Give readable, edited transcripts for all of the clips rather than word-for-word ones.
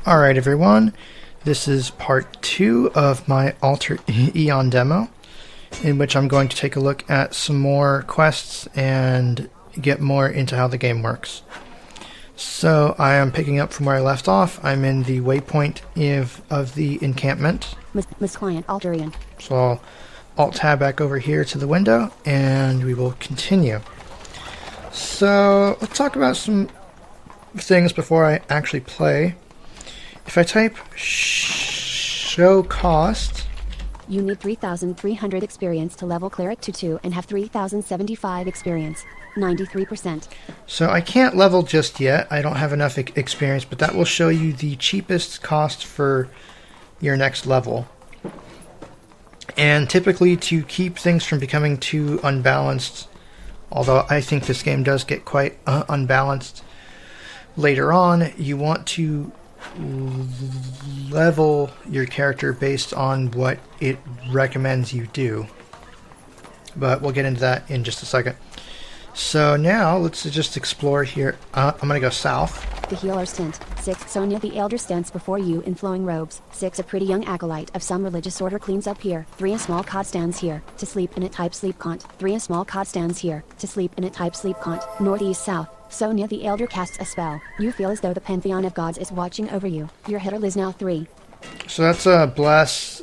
Alright everyone, this is part 2 of my Alter Aeon demo, in which I'm going to take a look at some more quests and get more into how the game works. So I am picking up from where I left off. I'm in the waypoint of the encampment. Miss Client Alter Aeon. So I'll Alt-tab back over here to the window and we will continue. So let's talk about some things before I actually play. If I type show cost, You need 3,300 experience to level Cleric to 2 and have 3,075 experience. 93%. so I can't level just yet. I don't have enough experience, but that will show you the cheapest cost for your next level. And typically, to keep things from becoming too unbalanced, although I think this game does get quite unbalanced later on, you want to level your character based on what it recommends you do. But we'll get into that in just a second. So now let's just explore here. I'm gonna go south. The Healer's Tent. 6. Sonia the Elder stands before you in flowing robes. 6. A pretty young acolyte of some religious order cleans up here. 3. A small cot stands here. To sleep in it type sleep cot. 3. A small cot stands here. To sleep in it type sleep cot. Northeast south. Sonia the Elder casts a spell. You feel as though the pantheon of gods is watching over you. Your hitter is now 3. So that's a bless,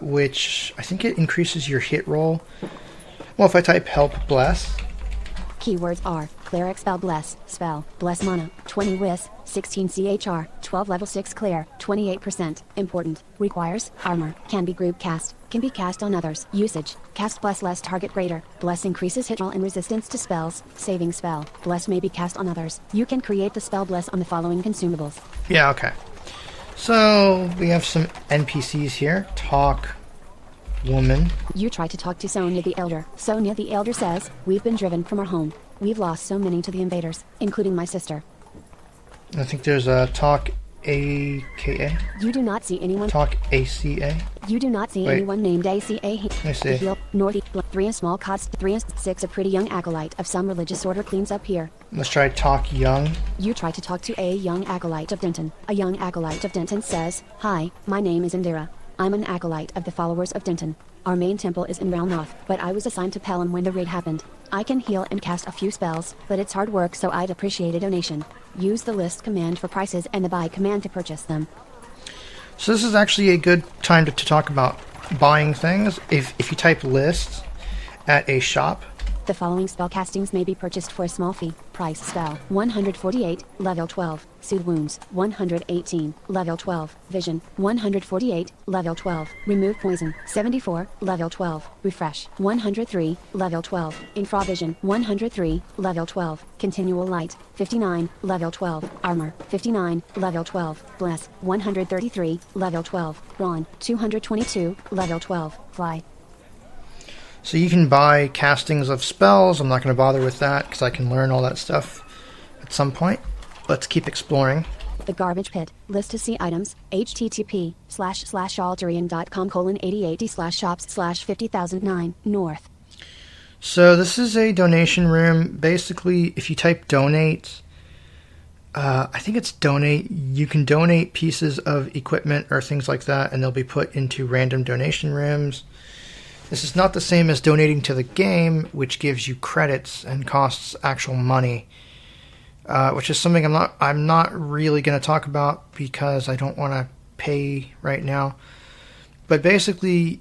which I think it increases your hit roll. Well, if I type help bless. Keywords are Cleric spell bless mana, 20 wis, 16 chr, 12 level 6 clear, 28%, important, requires, armor, can be group cast, can be cast on others, usage, cast bless less target greater, bless increases hit roll and resistance to spells, saving spell, bless may be cast on others, you can create the spell bless on the following consumables. Yeah, okay. So we have some NPCs here. Talk woman. You try to talk to Sonia the Elder. Sonia the Elder says, we've been driven from our home. We've lost so many to the invaders, including my sister. I think there's a talk AKA. You do not see anyone. Talk ACA. You do not see Wait. anyone named ACA. I see. Northeast, 3 a small cost, 3 and 6 a pretty young acolyte of some religious order cleans up here. Let's try talk young. You try to talk to a young acolyte of Denton. A young acolyte of Denton says, hi, my name is Indira. I'm an acolyte of the followers of Denton. Our main temple is in Realnoth, but I was assigned to Pelham when the raid happened. I can heal and cast a few spells, but it's hard work, so I'd appreciate a donation. Use the list command for prices and the buy command to purchase them. So this is actually a good time to talk about buying things. If you type list at a shop. The following spell castings may be purchased for a small fee. Price spell 148, level 12. Soothe wounds 118, level 12. Vision 148, level 12. Remove poison 74, level 12. Refresh 103, level 12. Infravision 103, level 12. Continual light 59, level 12. Armor 59, level 12. Bless 133, level 12. Brawn 222, level 12. Fly. So you can buy castings of spells. I'm not going to bother with that because I can learn all that stuff at some point. Let's keep exploring. The Garbage Pit. List to see items. http://altereon.com:8080/shops/50,009 north. So this is a donation room. Basically, if you type donate, I think it's donate. You can donate pieces of equipment or things like that, and they'll be put into random donation rooms. This is not the same as donating to the game, which gives you credits and costs actual money, which is something I'm not really going to talk about because I don't want to pay right now. But basically,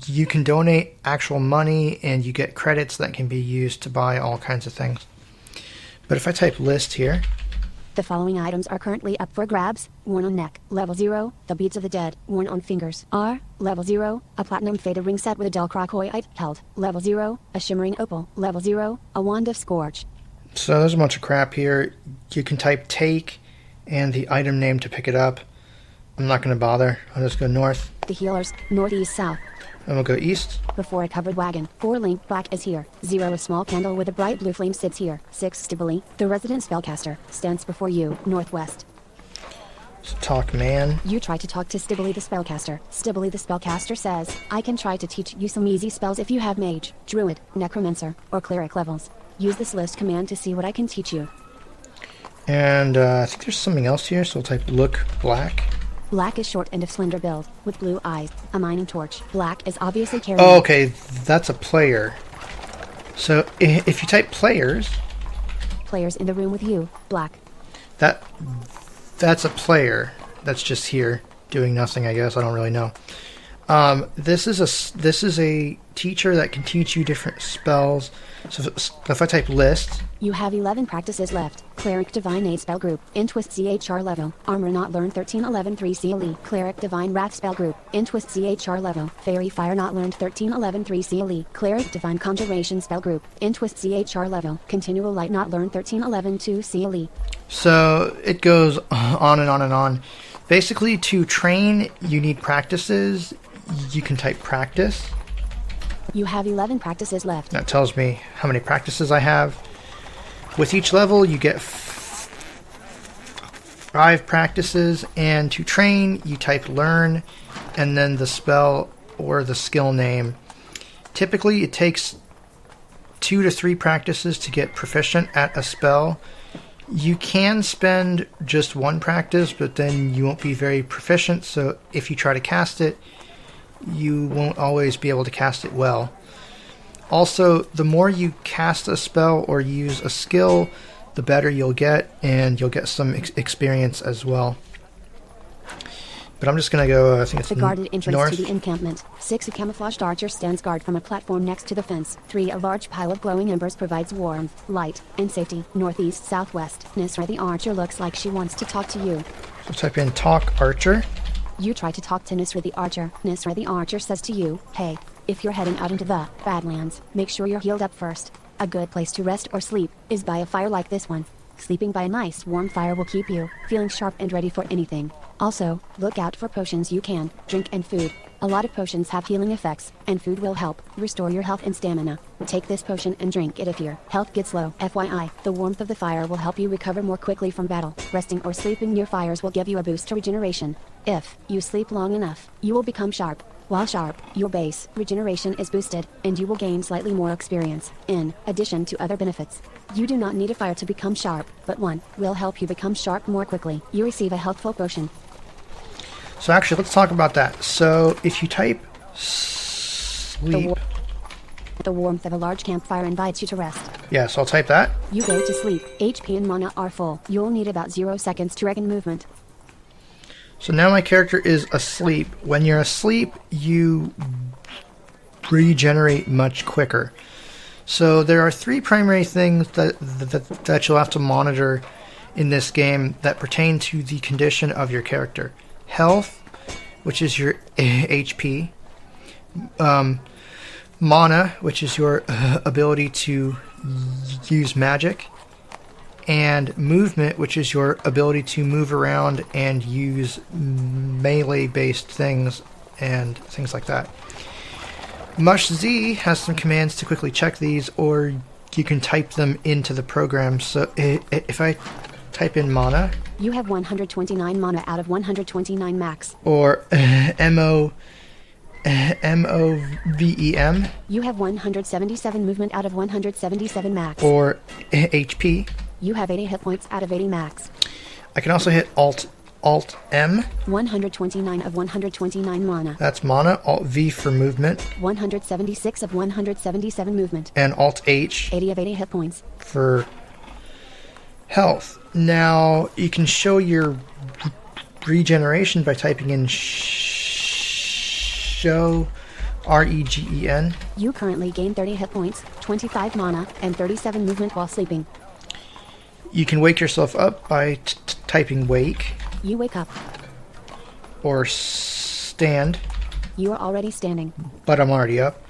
you can donate actual money and you get credits that can be used to buy all kinds of things. But if I type list here. The following items are currently up for grabs. Worn on neck, level 0. The Beads of the Dead, worn on fingers, are, level 0. A platinum faded ring set with a Delcrocoid held, level 0. A shimmering opal, level 0. A wand of scourge. So there's a bunch of crap here. You can type take and the item name to pick it up. I'm not going to bother. I'll just go north. The Healers, northeast south. And we'll go east. Before a covered wagon, 4 link black is here. 0 a small candle with a bright blue flame sits here. 6 Stibily, the resident spellcaster, stands before you, northwest. So talk man. You try to talk to Stibily the spellcaster. Stibily the spellcaster says, I can try to teach you some easy spells if you have mage, druid, necromancer, or cleric levels. Use this list command to see what I can teach you. And I think there's something else here, so we'll type look black. Black is short and of slender build, with blue eyes, a mining torch. Black is obviously carrying... Oh, okay, that's a player. So if you type players... Players in the room with you, black. That's a player that's just here doing nothing, I guess. I don't really know. This is a teacher that can teach you different spells. So if I type list... You have 11 practices left. Cleric Divine 8 spell group. Intwist CHR level. Armor not learned 13 11 3 CLE. Cleric Divine Wrath spell group. Intwist CHR level. Fairy Fire not learned 13 11 3 CLE. Cleric Divine Conjuration spell group. Intwist CHR level. Continual Light not learned 13 11 2 CLE. So it goes on and on and on. Basically, to train, you need practices. You can type practice. You have 11 practices left. That tells me how many practices I have. With each level, you get 5 practices, and to train, you type learn, and then the spell or the skill name. Typically, it takes 2 to 3 practices to get proficient at a spell. You can spend just 1 practice, but then you won't be very proficient, so if you try to cast it, you won't always be able to cast it well. Also, the more you cast a spell or use a skill, the better you'll get, and you'll get some experience as well. But I'm just going to go, I think it's the guarded entrance north. To the encampment. 6, a camouflaged archer stands guard from a platform next to the fence. 3, a large pile of glowing embers provides warmth, light, and safety. Northeast, southwest. Nisra the archer looks like she wants to talk to you. So type in talk archer. You try to talk to Nisra the archer. Nisra the archer says to you, hey, if you're heading out into the Badlands, make sure you're healed up first. A good place to rest or sleep is by a fire like this one. Sleeping by a nice warm fire will keep you feeling sharp and ready for anything. Also, look out for potions you can drink and food. A lot of potions have healing effects, and food will help restore your health and stamina. Take this potion and drink it if your health gets low. FYI, the warmth of the fire will help you recover more quickly from battle. Resting or sleeping near fires will give you a boost to regeneration. If you sleep long enough, you will become sharp. While sharp, your base regeneration is boosted, and you will gain slightly more experience, in addition to other benefits. You do not need a fire to become sharp, but one will help you become sharp more quickly. You receive a healthful potion. So actually, let's talk about that. So if you type sleep... The warmth of a large campfire invites you to rest. Yeah, so I'll type that. You go to sleep. HP and mana are full. You'll need about 0 seconds to regain movement. So now my character is asleep. When you're asleep, you regenerate much quicker. So there are 3 primary things that you'll have to monitor in this game that pertain to the condition of your character. Health, which is your HP. Mana, which is your ability to use magic. And movement, which is your ability to move around and use melee-based things and things like that. Mush Z has some commands to quickly check these, or you can type them into the program. So if I type in mana... You have 129 mana out of 129 max. Or MOVEM. You have 177 movement out of 177 max. Or HP. You have 80 hit points out of 80 max. I can also hit Alt M. 129 of 129 mana. That's mana. Alt V for movement. 176 of 177 movement. And Alt H. 80 of 80 hit points. For health. Now, you can show your regeneration by typing in show REGEN. You currently gain 30 hit points, 25 mana, and 37 movement while sleeping. You can wake yourself up by typing wake. You wake up. Or stand. You are already standing. But I'm already up.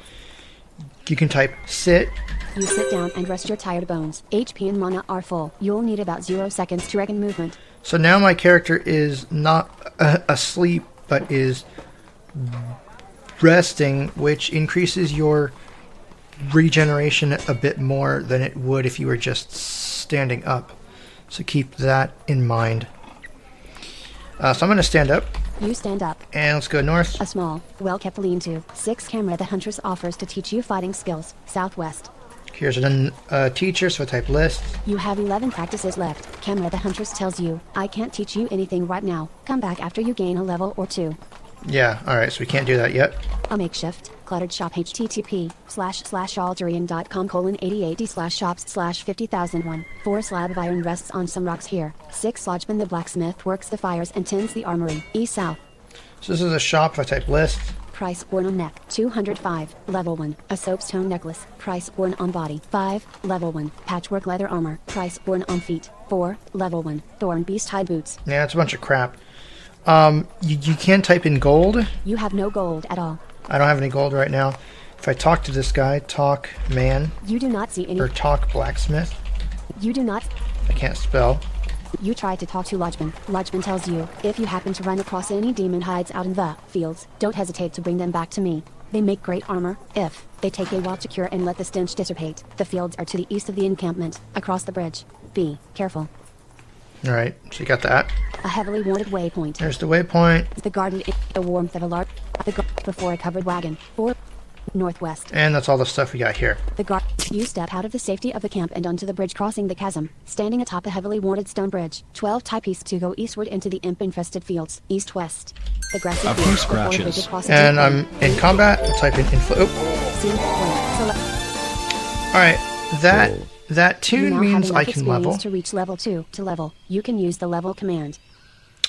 You can type sit. You sit down and rest your tired bones. HP and mana are full. You'll need about 0 seconds to regain movement. So now my character is not asleep, but is resting, which increases your regeneration a bit more than it would if you were just standing up. So keep that in mind. So I'm going to stand up. You stand up. And let's go north. A small, well-kept lean-to. 6 camera the Huntress offers to teach you fighting skills. Southwest. Here's a teacher, so I type list. You have 11 practices left. Camera the Huntress tells you, I can't teach you anything right now. Come back after you gain a level or 2. Yeah, alright, so we can't do that yet. A makeshift, cluttered shop http://algerian.com:8080/shops/50,001. 4 slab of iron rests on some rocks here. 6 lodgeman the blacksmith works the fires and tends the armory. East south. So this is a shop, if I type list. Price worn on neck, 205, level 1. A soapstone necklace, price worn on body, 5, level 1. Patchwork leather armor, price worn on feet, 4, level 1. Thorn beast hide boots. Yeah, it's a bunch of crap. You can type in gold. You have no gold at all. I don't have any gold right now. If I talk to this guy, talk man, You do not see any. or talk blacksmith, You do not. I can't spell. You try to talk to Lodgeman. Lodgeman tells you, if you happen to run across any demon hides out in the fields, don't hesitate to bring them back to me. They make great armor. If they take a while to cure and let the stench dissipate. The fields are to the east of the encampment, across the bridge. Be careful. Alright, so you got that. A heavily warded waypoint. There's the waypoint. The garden in the warmth of a large before a covered wagon. 4 northwest. And that's all the stuff we got here. The guard. You step out of the safety of the camp and onto the bridge crossing the chasm, standing atop a heavily warded stone bridge. 12 tie pieces to go eastward into the imp-infested fields, east-west. The grassy A few fields before the scratches. bridge across a And deep I'm in combat. I'll type in info. Oh. Scene point. Alright, that You tune now means have I enough can experience level. to reach level 2. To level, you can use the level command.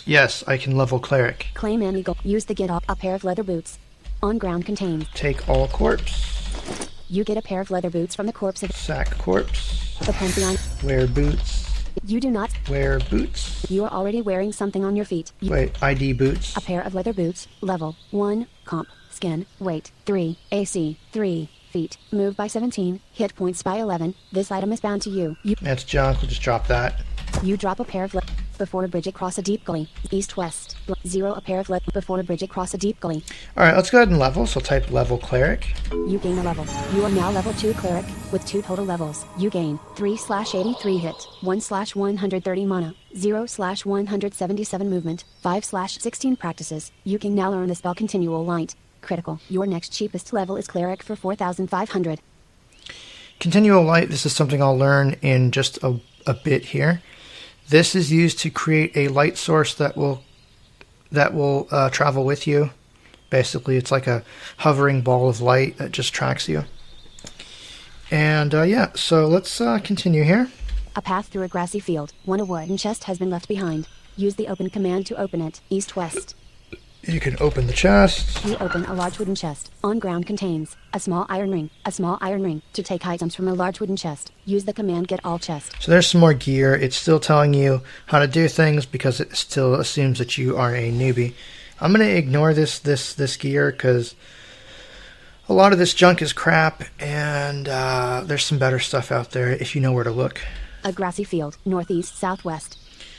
Yes, I can level cleric. Claim an eagle. Use the get up. A pair of leather boots. On ground contains. Take all corpse. You get a pair of leather boots from the corpse of Sack corpse. the Pantheon. Wear boots. You do not. Wear boots. You are already wearing something on your feet. Wait, ID boots. A pair of leather boots, level 1, comp, skin, weight 3, AC 3, feet, move by 17, hit points by 11. This item is bound to you. That's junk. We'll just drop that. You drop a pair of before a bridge across a deep gully, east-west. 0 a pair of before a bridge across a deep gully. Alright, let's go ahead and level. So type level cleric. You gain a level. You are now level 2 cleric, with 2 total levels. You gain 3/83 hit, 1/130 mana, 0/177 movement, 5/16 practices. You can now learn the spell Continual Light. Critical. Your next cheapest level is cleric for 4,500. Continual light. This is something I'll learn in just a bit here. This is used to create a light source that will travel with you. Basically, it's like a hovering ball of light that just tracks you. And yeah, so let's continue here. A path through a grassy field. One a wooden chest has been left behind. Use the open command to open it. East-west. You can open the chest. You open a large wooden chest. On ground contains a small iron ring. A small iron ring. To take items from a large wooden chest, use the command get all chest. So there's some more gear. It's still telling you how to do things because it still assumes that you are a newbie. I'm going to ignore this gear because a lot of this junk is crap, and there's some better stuff out there if you know where to look. A grassy field. Northeast, southwest.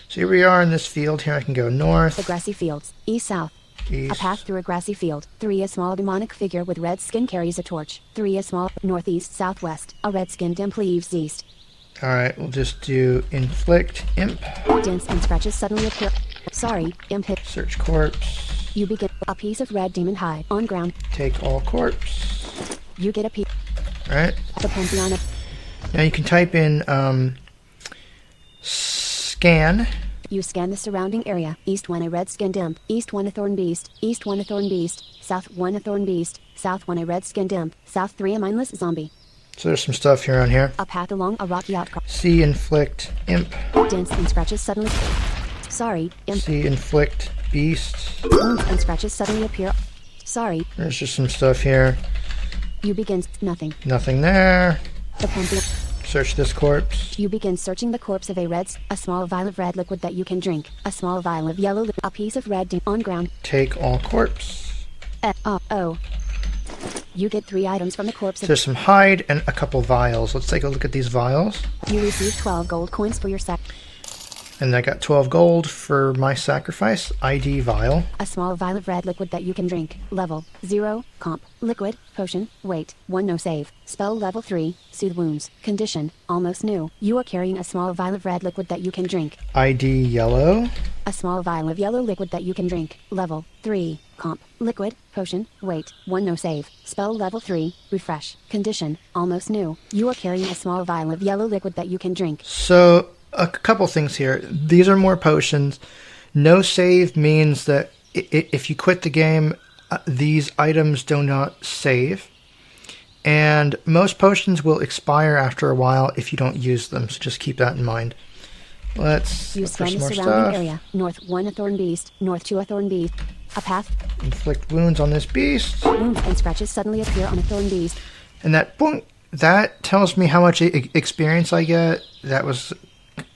So here we are in this field. Here I can go north, The grassy fields. East-south. east. A path through a grassy field. 3 a small demonic figure with red skin carries a torch. 3 a small northeast southwest. A red-skinned imp leaves east. Alright, we'll just do inflict imp. Dents and scratches suddenly appear. Sorry, imp hit. Search corpse. You begin a piece of red demon hide on ground. Take all corpse. You get a piece. Alright. The Pantheon of. Now you can type in scan. You scan the surrounding area. East 1 a red-skinned imp. East 1 a thorn beast. East 1 a thorn beast. South 1 a thorn beast. South 1 a red-skinned imp. South 3 a mindless zombie. So there's some stuff here on here. A path along a rocky outcrop. See inflict imp. Dents and scratches suddenly. Sorry, imp. See inflict beast. Wounds and scratches suddenly appear. Sorry, There's just some stuff here. you begin nothing. Nothing there. The Pantheon. Search this corpse. You begin searching the corpse of a small vial of red liquid that you can drink. A small vial of yellow a piece of red on ground. Take all corpse. Oh. You get 3 items from the corpse of. There's some hide and a couple vials. Let's take a look at these vials. You receive 12 gold coins for your sack. And I got 12 gold for my sacrifice. ID vial. A small vial of red liquid that you can drink. Level 0, comp, liquid, potion, weight, 1 no save. Spell level 3, soothe wounds. Condition, almost new. You are carrying a small vial of red liquid that you can drink. ID yellow. A small vial of yellow liquid that you can drink. Level 3. Comp. Liquid. Potion. Weight. 1 no save. Spell level 3. Refresh. Condition. Almost new. You are carrying a small vial of yellow liquid that you can drink. So, a couple things here. These are more potions. No save means that if you quit the game, these items do not save. And most potions will expire after a while if you don't use them, so just keep that in mind. Let's You look for scan some the more surrounding stuff. area. North 1 a thorn beast. North 2 a thorn beast. A path. Inflict wounds on this beast. Wounds and scratches suddenly appear on a thorn beast. And that boink, that tells me how much experience I get. That was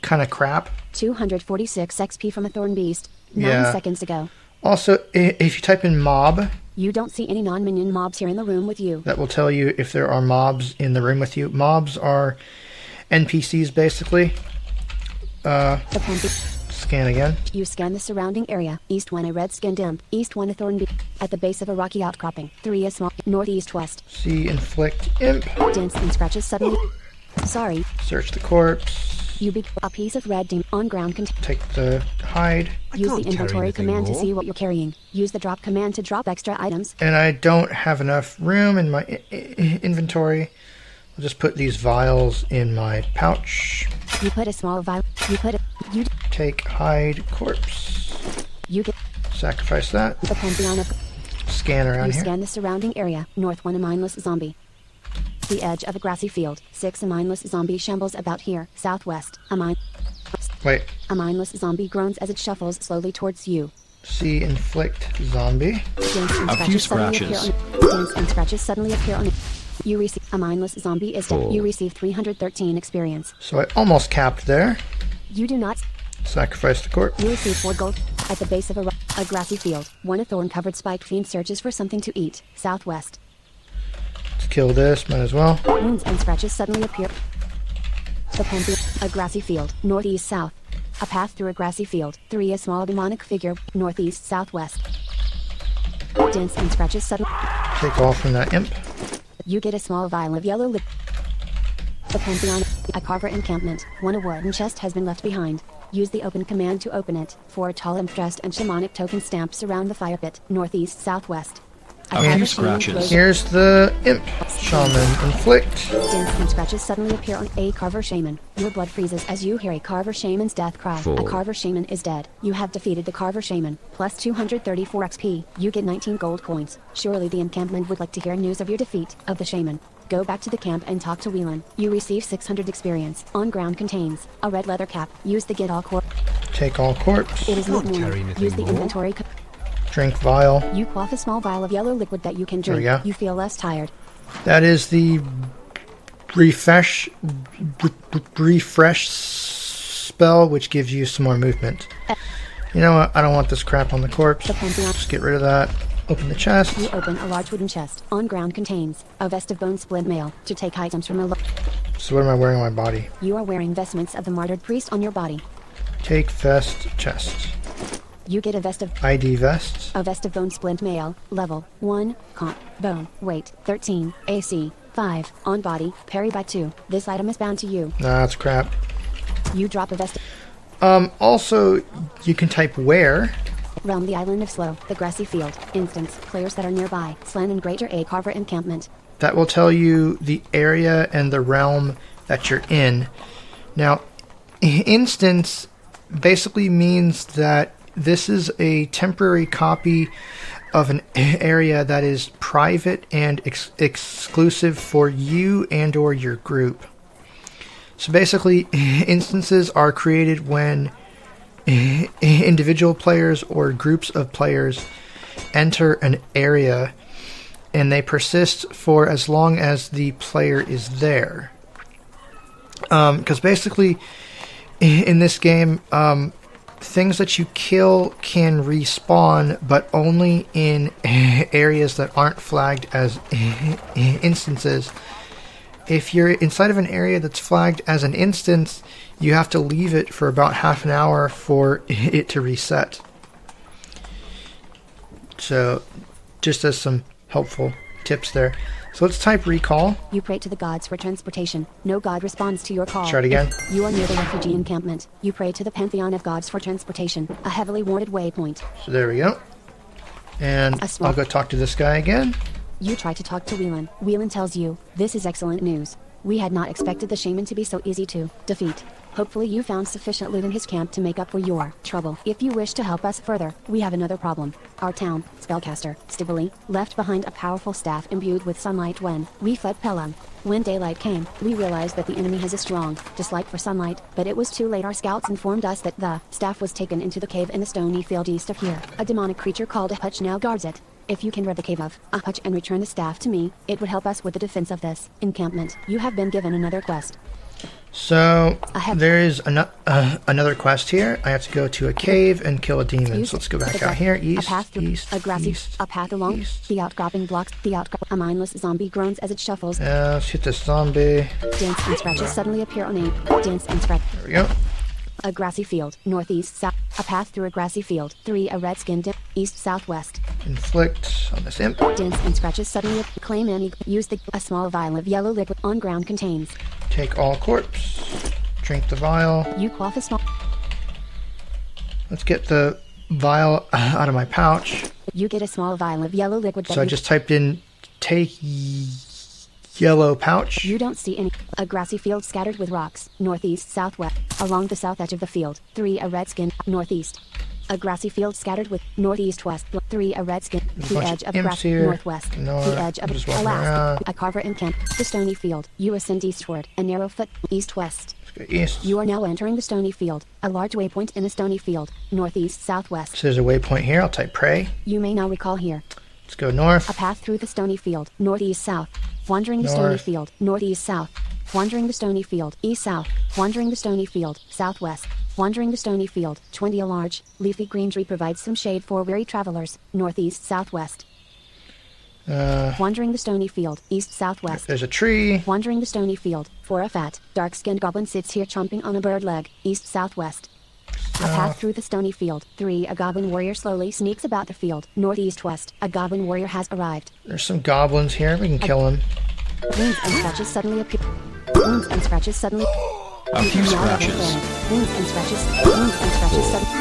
kind of crap. 246 XP from a thorn beast. 9 Yeah. seconds ago. Also, if you type in mob, You don't see any non-minion mobs here in the room with you. that will tell you if there are mobs in the room with you. Mobs are NPCs, basically. The pumpy. Scan again. You scan the surrounding area. East 1 a red-skinned imp. East 1 a thorn beast. At the base of a rocky outcropping. 3 a small. Northeast west. See, inflict imp. Dents and scratches suddenly. Sorry. Search the corpse. You be a piece of red dim on ground. Take the hide. Use the can't carry inventory anything command to more. see what you're carrying. Use the drop command to drop extra items. And I don't have enough room in my inventory. I'll just put these vials in my pouch. You put a small vial. You Take hide corpse. get Sacrifice that. the pantheon of. Scan around You here. scan the surrounding area. North 1 a mindless zombie. The edge of a grassy field. 6 a mindless zombie shambles about here. Southwest. Wait. A mindless zombie groans as it shuffles slowly towards you. See, inflict zombie. Dents and A few suddenly appear scratches. on. Dents and scratches suddenly appear on. You receive a mindless zombie is dead. You receive 313 experience. So I almost capped there. You do not. Sacrifice the corpse. You receive 4 gold. At the base of a grassy field. 1 a thorn-covered spiked fiend searches for something to eat. Southwest. Let's kill this. Might as well. Wounds and scratches suddenly appear. The pantheon. A grassy field. Northeast south. A path through a grassy field. 3 a small demonic figure. Northeast southwest. Dents and scratches suddenly. Take all from that imp. You get a small vial of yellow liquid. The pantheon. A carver encampment. 1 a wooden chest has been left behind. Use the open command to open it. 4 tall imp dressed and shamanic token stamps surround the fire pit. Northeast southwest. A few carver shaman scratches. throws- Here's the imp. Shaman inflict. Dents and scratches suddenly appear on a carver shaman. Your blood freezes as you hear a carver shaman's death cry. A carver shaman is dead. You have defeated the carver shaman. Plus 234 XP. You get 19 gold coins. Surely the encampment would like to hear news of your defeat of the shaman. Go back to the camp and talk to Whelan. You receive 600 experience. On ground contains a red leather cap. Use the get all corp. Take all corpse. It is not Can't carry morning. anything Use the more. inventory. Drink vial. You quaff a small vial of yellow liquid that you can There we drink. go. You feel less tired. That is the refresh spell, which gives you some more movement. You know what? I don't want this crap on the corpse. The pantheon. Just get rid of that. Open the chest. You open a large wooden chest. On ground contains a vest of bone splint mail to take items from a. So what am I wearing on my body? You are wearing vestments of the martyred priest on your body. Take vest, chest. You get a vest of bone splint mail, level 1, comp, bone, weight 13, AC 5, on body, parry by 2. This item is bound to you. Nah, that's crap. You drop a vest. Also, you can type where. Realm the island of Slow, the grassy field. Instance, players that are nearby. Slan and Greater A Carver encampment. That will tell you the area and the realm that you're in. Now, instance basically means that this is a temporary copy of an area that is private and exclusive for you and or your group. So basically, instances are created when individual players or groups of players enter an area and they persist for as long as the player is there. Because basically, in this game, things that you kill can respawn, but only in areas that aren't flagged as instances. If you're inside of an area that's flagged as an instance, you have to leave it for about half an hour for it to reset. So, just as some helpful tips there. So let's type recall. You pray to the gods for transportation. No god responds to your call. Try it again. You are near the refugee encampment. You pray to the pantheon of gods for transportation. A heavily warded waypoint. So there we go. And I'll go talk to this guy again. You try to talk to Whelan. Whelan tells you, this is excellent news. We had not expected the shaman to be so easy to defeat. Hopefully you found sufficient loot in his camp to make up for your trouble. If you wish to help us further, we have another problem. Our town, spellcaster, Stiboli, left behind a powerful staff imbued with sunlight when we fled Pelham. When daylight came, we realized that the enemy has a strong dislike for sunlight, but it was too late. Our scouts informed us that the staff was taken into the cave in the stony field east of here. A demonic creature called a hutch now guards it. If you can rid the cave of a hutch and return the staff to me, it would help us with the defense of this encampment. You have been given another quest. So there is another quest here. I have to go to a cave and kill a demon. So let's go back out here. East, a path through, east, a grassy, east, a path along east. the outcropping blocks. A mindless zombie groans as it shuffles. Let's hit this zombie. Dance and scratches suddenly appear on a dance and scratch. There we go. A grassy field, northeast, south. A path through a grassy field. 3. A red-skinned imp, east, southwest. Inflict on this imp. Dance and scratches suddenly claim any. Use a small vial of yellow liquid on ground contains. Take all corpse. Drink the vial. You quaff a small. Let's get the vial out of my pouch. You get a small vial of yellow liquid. So I just typed in take yellow pouch. You don't see any. A grassy field scattered with rocks, northeast, southwest. Along the south edge of the field. 3. A redskin, northeast. A grassy field scattered with northeast west. 3. A redskin. The edge of grass. Northwest. The edge of Alaska. A carver encamp. The stony field. You ascend eastward. A narrow foot. East-west. East. You are now entering the stony field. A large waypoint in a stony field. Northeast, southwest. So there's a waypoint here. I'll type pray. You may now recall here. Let's go north. A path through the stony field. Northeast, south. Wandering the stony field. Northeast, south. Wandering the stony field. East, south. Wandering the stony field. Southwest. Wandering the stony field. 20. A large, leafy green tree provides some shade for weary travelers. Northeast, southwest. Wandering the stony field. East, southwest. There's a tree. Wandering the stony field. 4. A fat, dark-skinned goblin sits here chomping on a bird leg. East, southwest. A path through the stony field. 3. A goblin warrior slowly sneaks about the field. Northeast west. A goblin warrior has arrived. There's some goblins here. We can kill him. Wounds and scratches suddenly appear. Wounds and scratches suddenly. A few scratches. Wounds and scratches. Wounds and scratches suddenly.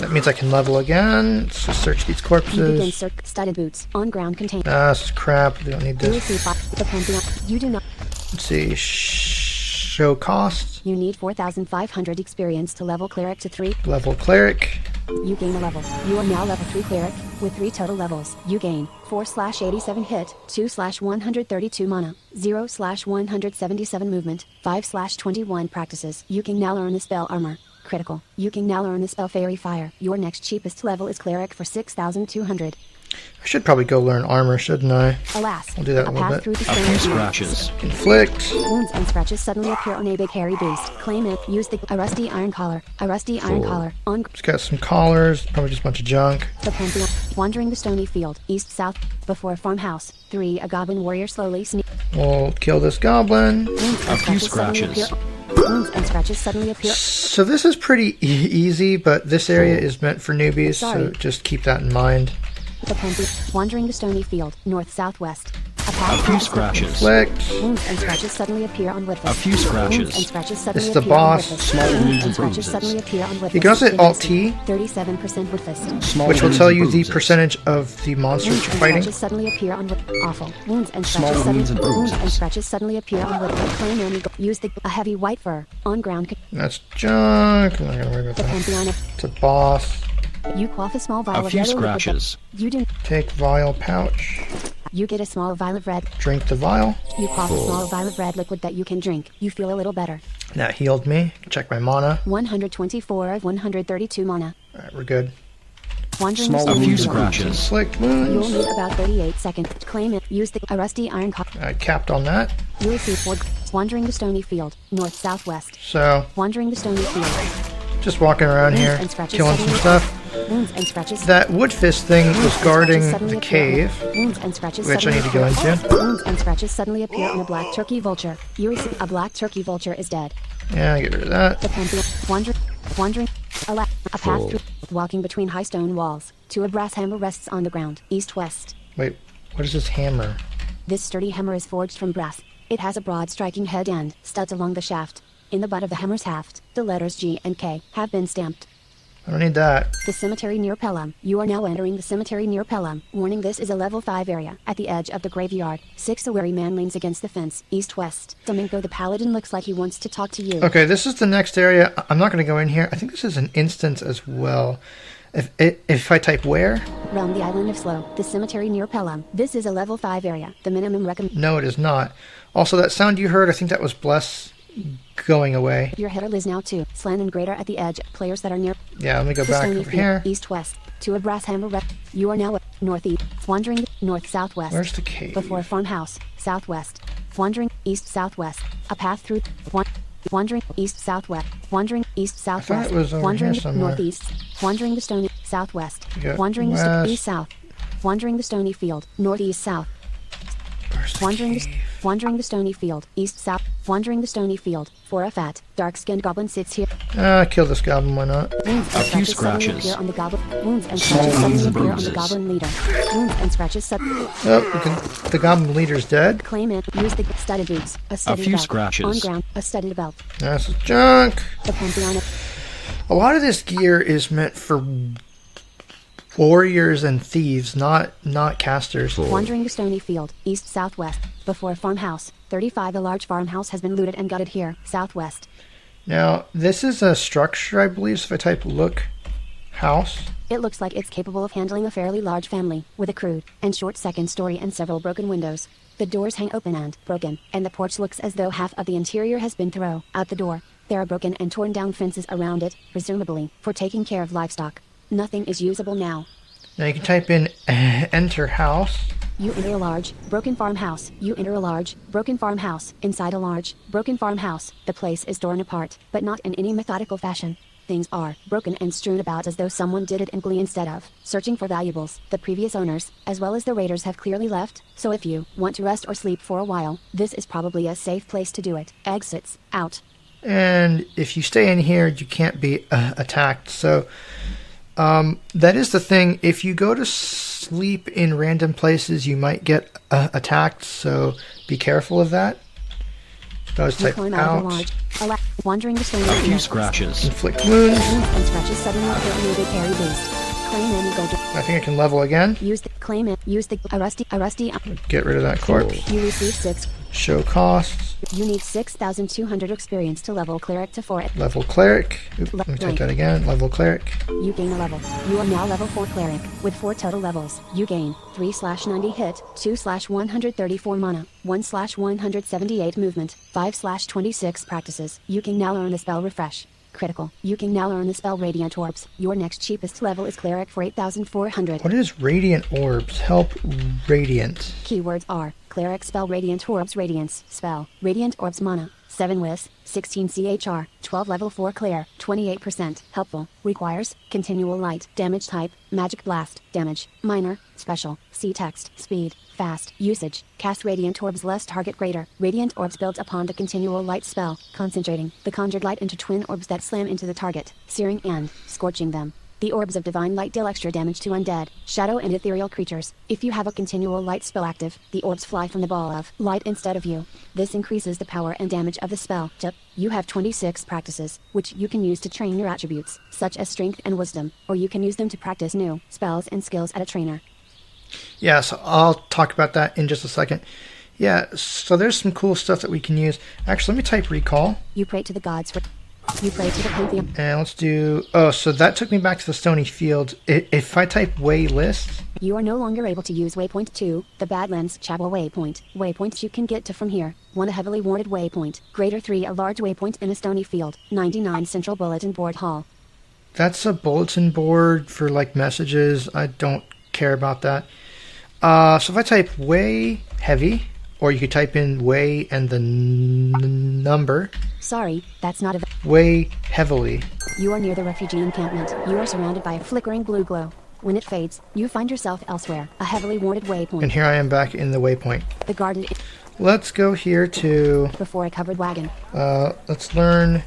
That means I can level again. Let's just search these corpses. You begin studded boots on ground contained. This is crap. We don't need You this. receive the pantheon. You do not. Let's see. Show cost. You need 4,500 experience to level cleric to 3. Level cleric. You gain a level. You are now level 3 cleric, with 3 total levels. You gain 4/87 hit, 2/132 mana, 0/177 movement, 5/21 practices. You can now learn the spell armor. Critical. You can now learn the spell fairy fire. Your next cheapest level is cleric for 6,200. I should probably go learn armor, shouldn't I? Alas, I'll do that a in a little path bit. through the A stone few field. scratches. Inflict. Wounds and scratches suddenly appear on a big hairy beast. Claim it. Use a rusty iron collar. A rusty iron collar. On It's got some collars. Probably just a bunch of junk. the pantheon. Wandering the stony field. East south. Before a farmhouse. 3. A goblin warrior slowly sneaks. We'll kill this goblin. A few scratches. Wounds and scratches suddenly appear. So this is pretty easy, but this area is meant for newbies, so Sorry. just keep that in mind. The pantheon. Wandering the stony field. North southwest. A A path few scratches. Inflict. Wounds and scratches suddenly appear on Withus. A few scratches. Wounds and scratches suddenly This is the appear boss. on Withus. Small Wounds wounds and and scratches bruises. suddenly appear on Withus. You can also hit Alt-T. 37% Withus. Small Which will wounds tell and you the bruises. percentage of the monsters Wounds you're and fighting. scratches suddenly appear on awful. Wounds and Small scratches wounds suddenly and wounds and bruises. scratches suddenly appear on Withus. Claim any. Use a heavy white fur on ground. That's junk. I'm not gonna worry about The that. pantheon of It's a boss. you quaff a small vial A of few yellow liquid. scratches. You do. Take vial pouch. You get a small vial of red. Drink the vial. You quaff a small vial of red liquid that you can drink. You feel a little better. That healed me. Check my mana. 124 of 132 mana. Alright, we're good. Wandering A the stony few field. scratches. Inflict You'll wounds. need about 38 seconds. Claim it. Use a rusty iron collar. I capped on that. You receive 4. Wandering the stony field. North southwest. So, Wandering the stony field. just walking around Wounds here, and scratches killing some suddenly- stuff. Wounds and scratches. That wood fist thing Wounds was and guarding scratches suddenly the appear on- cave, Wounds and scratches which I suddenly need to go appear- into. Wounds and scratches suddenly appear on a black turkey vulture. You receive a black turkey vulture is dead. Yeah, get rid of that. The pantheon. Wandering. A path through. Walking between high stone walls. 2. A brass hammer rests on the ground. East west. Wait, what is this hammer? This sturdy hammer is forged from brass. It has a broad striking head and studs along the shaft. In the butt of the hammer's haft, the letters G and K have been stamped. I don't need that. The cemetery near Pelham. You are now entering the cemetery near Pelham. Warning, this is a level 5 area. At the edge of the graveyard. 6 A wary man leans against the fence, east-west. Domingo the paladin looks like he wants to talk to you. Okay, this is the next area. I'm not going to go in here. I think this is an instance as well. If I type where? Realm the island of Slow. The cemetery near Pelham. This is a level 5 area. The minimum recommend. No, it is not. Also, that sound you heard, I think that was Bless going away. Your header is now 2. Slan and Greater at the edge. Players that are near. Yeah, let me go The back Stony over Field, here. east-west. To a brass hammer rep. You are now northeast. Wandering north-southwest. Where's the cave? Before farmhouse. Southwest. Wandering east-southwest. A path through. Wandering east-southwest. Wandering east-southwest. it was over Wandering here somewhere. northeast. Wandering the Stony. Southwest. You got Wandering the west. east-south. Wandering the Stony Field. Northeast-south. Where's the cave? Wandering the Stony Field. East-south. Wandering the Stony Field. For a fat, dark-skinned goblin sits here. Kill this goblin, why not? Wounds A and few scratches suddenly scratches. appear on the goblin. Wounds and scratches suddenly and appear on the bruises. goblin leader. Wounds and scratches suddenly. Oh, the goblin leader's dead. Claim it. Use the studded boots. A studded few belt. scratches. On ground. A studded belt. That's junk. The Pantheon. A lot of this gear is meant for warriors and thieves, not casters. Wandering the Stony Field. East-southwest. Before farmhouse. 35. A large farmhouse has been looted and gutted here. Southwest. Now, this is a structure, I believe, so if I type look house. It looks like it's capable of handling a fairly large family, with a crude and short second story and several broken windows. The doors hang open and broken, and the porch looks as though half of the interior has been thrown out the door. There are broken and torn down fences around it, presumably for taking care of livestock. Nothing is usable now. Now you can type in enter house. You enter a large, broken farmhouse. You enter a large, broken farmhouse. Inside a large, broken farmhouse, the place is torn apart, but not in any methodical fashion. Things are broken and strewn about as though someone did it in glee instead of searching for valuables. The previous owners, as well as the raiders, have clearly left, so if you want to rest or sleep for a while, this is probably a safe place to do it. Exits, out. And if you stay in here, you can't be attacked. So that is the thing. If you go to sleep in random places, you might get attacked. So be careful of that. Those You type climb out of a out. large, wandering the Stony A few Field. scratches. Inflict wounds. Wounds and scratches suddenly appear on the carry boost. Claim any gold. I think I can level again. Use the claim it. Use the a rusty. Get rid of that corpse. You receive 6. Show costs. You need 6,200 experience to level cleric to 4. Level cleric. Oop, let me type that again. Level cleric. You gain a level. You are now level 4 cleric. With 4 total levels, you gain 3/90 hit, 2/134 mana, 1/178 movement, 5/26 practices. You can now earn the spell refresh. Critical. You can now earn the spell Radiant Orbs. Your next cheapest level is cleric for 8,400. What is radiant orbs? Help radiant. Keywords are cleric spell Radiant Orbs Radiance spell Radiant Orbs mana 7 wis 16 chr 12 level 4 clear 28% helpful requires continual light damage type magic blast damage minor special see text speed fast usage cast Radiant Orbs less target greater Radiant Orbs builds upon the continual light spell concentrating the conjured light into twin orbs that slam into the target searing and scorching them. The orbs of divine light deal extra damage to undead, shadow and ethereal creatures. If you have a continual light spell active, the orbs fly from the ball of light instead of you. This increases the power and damage of the spell. Tip: you have 26 practices, which you can use to train your attributes, such as strength and wisdom, or you can use them to practice new spells and skills at a trainer. Yeah, so I'll talk about that in just a second. Yeah, so there's some cool stuff that we can use. Actually, let me type recall. You pray to the gods for... You pray to the Pantheon. And let's do... Oh, so that took me back to the Stony Field. If I type way list... You are no longer able to use Waypoint 2, the Badlands Chapel Waypoint. Waypoints you can get to from here. 1 a heavily warded waypoint. Greater 3 a large waypoint in a Stony Field. 99 Central Bulletin Board Hall. That's a bulletin board for, like, messages. I don't care about that. So if I type way heavy... Or you could type in way and the number. Sorry, that's not a... Way heavily. You are near the refugee encampment. You are surrounded by a flickering blue glow. When it fades, you find yourself elsewhere, a heavily warded waypoint. And here I am back in the waypoint. The garden Let's go here to... before a covered wagon. Let's learn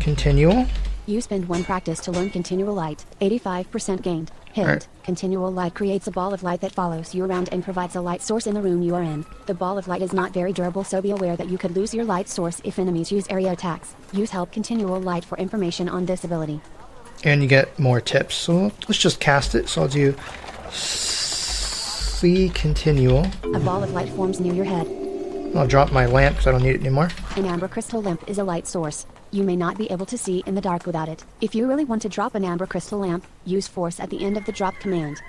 continual. You spend 1 practice to learn continual light. 85% gained. Hint. Alright. Continual light creates a ball of light that follows you around and provides a light source in the room you are in. The ball of light is not very durable, so be aware that you could lose your light source if enemies use area attacks. Use help continual light for information on this ability. And you get more tips. So let's just cast it. So I'll do see continual. A ball of light forms near your head. I'll drop my lamp because I don't need it anymore. An amber crystal lamp is a light source. You may not be able to see in the dark without it. If you really want to drop an amber crystal lamp, use force at the end of the drop command.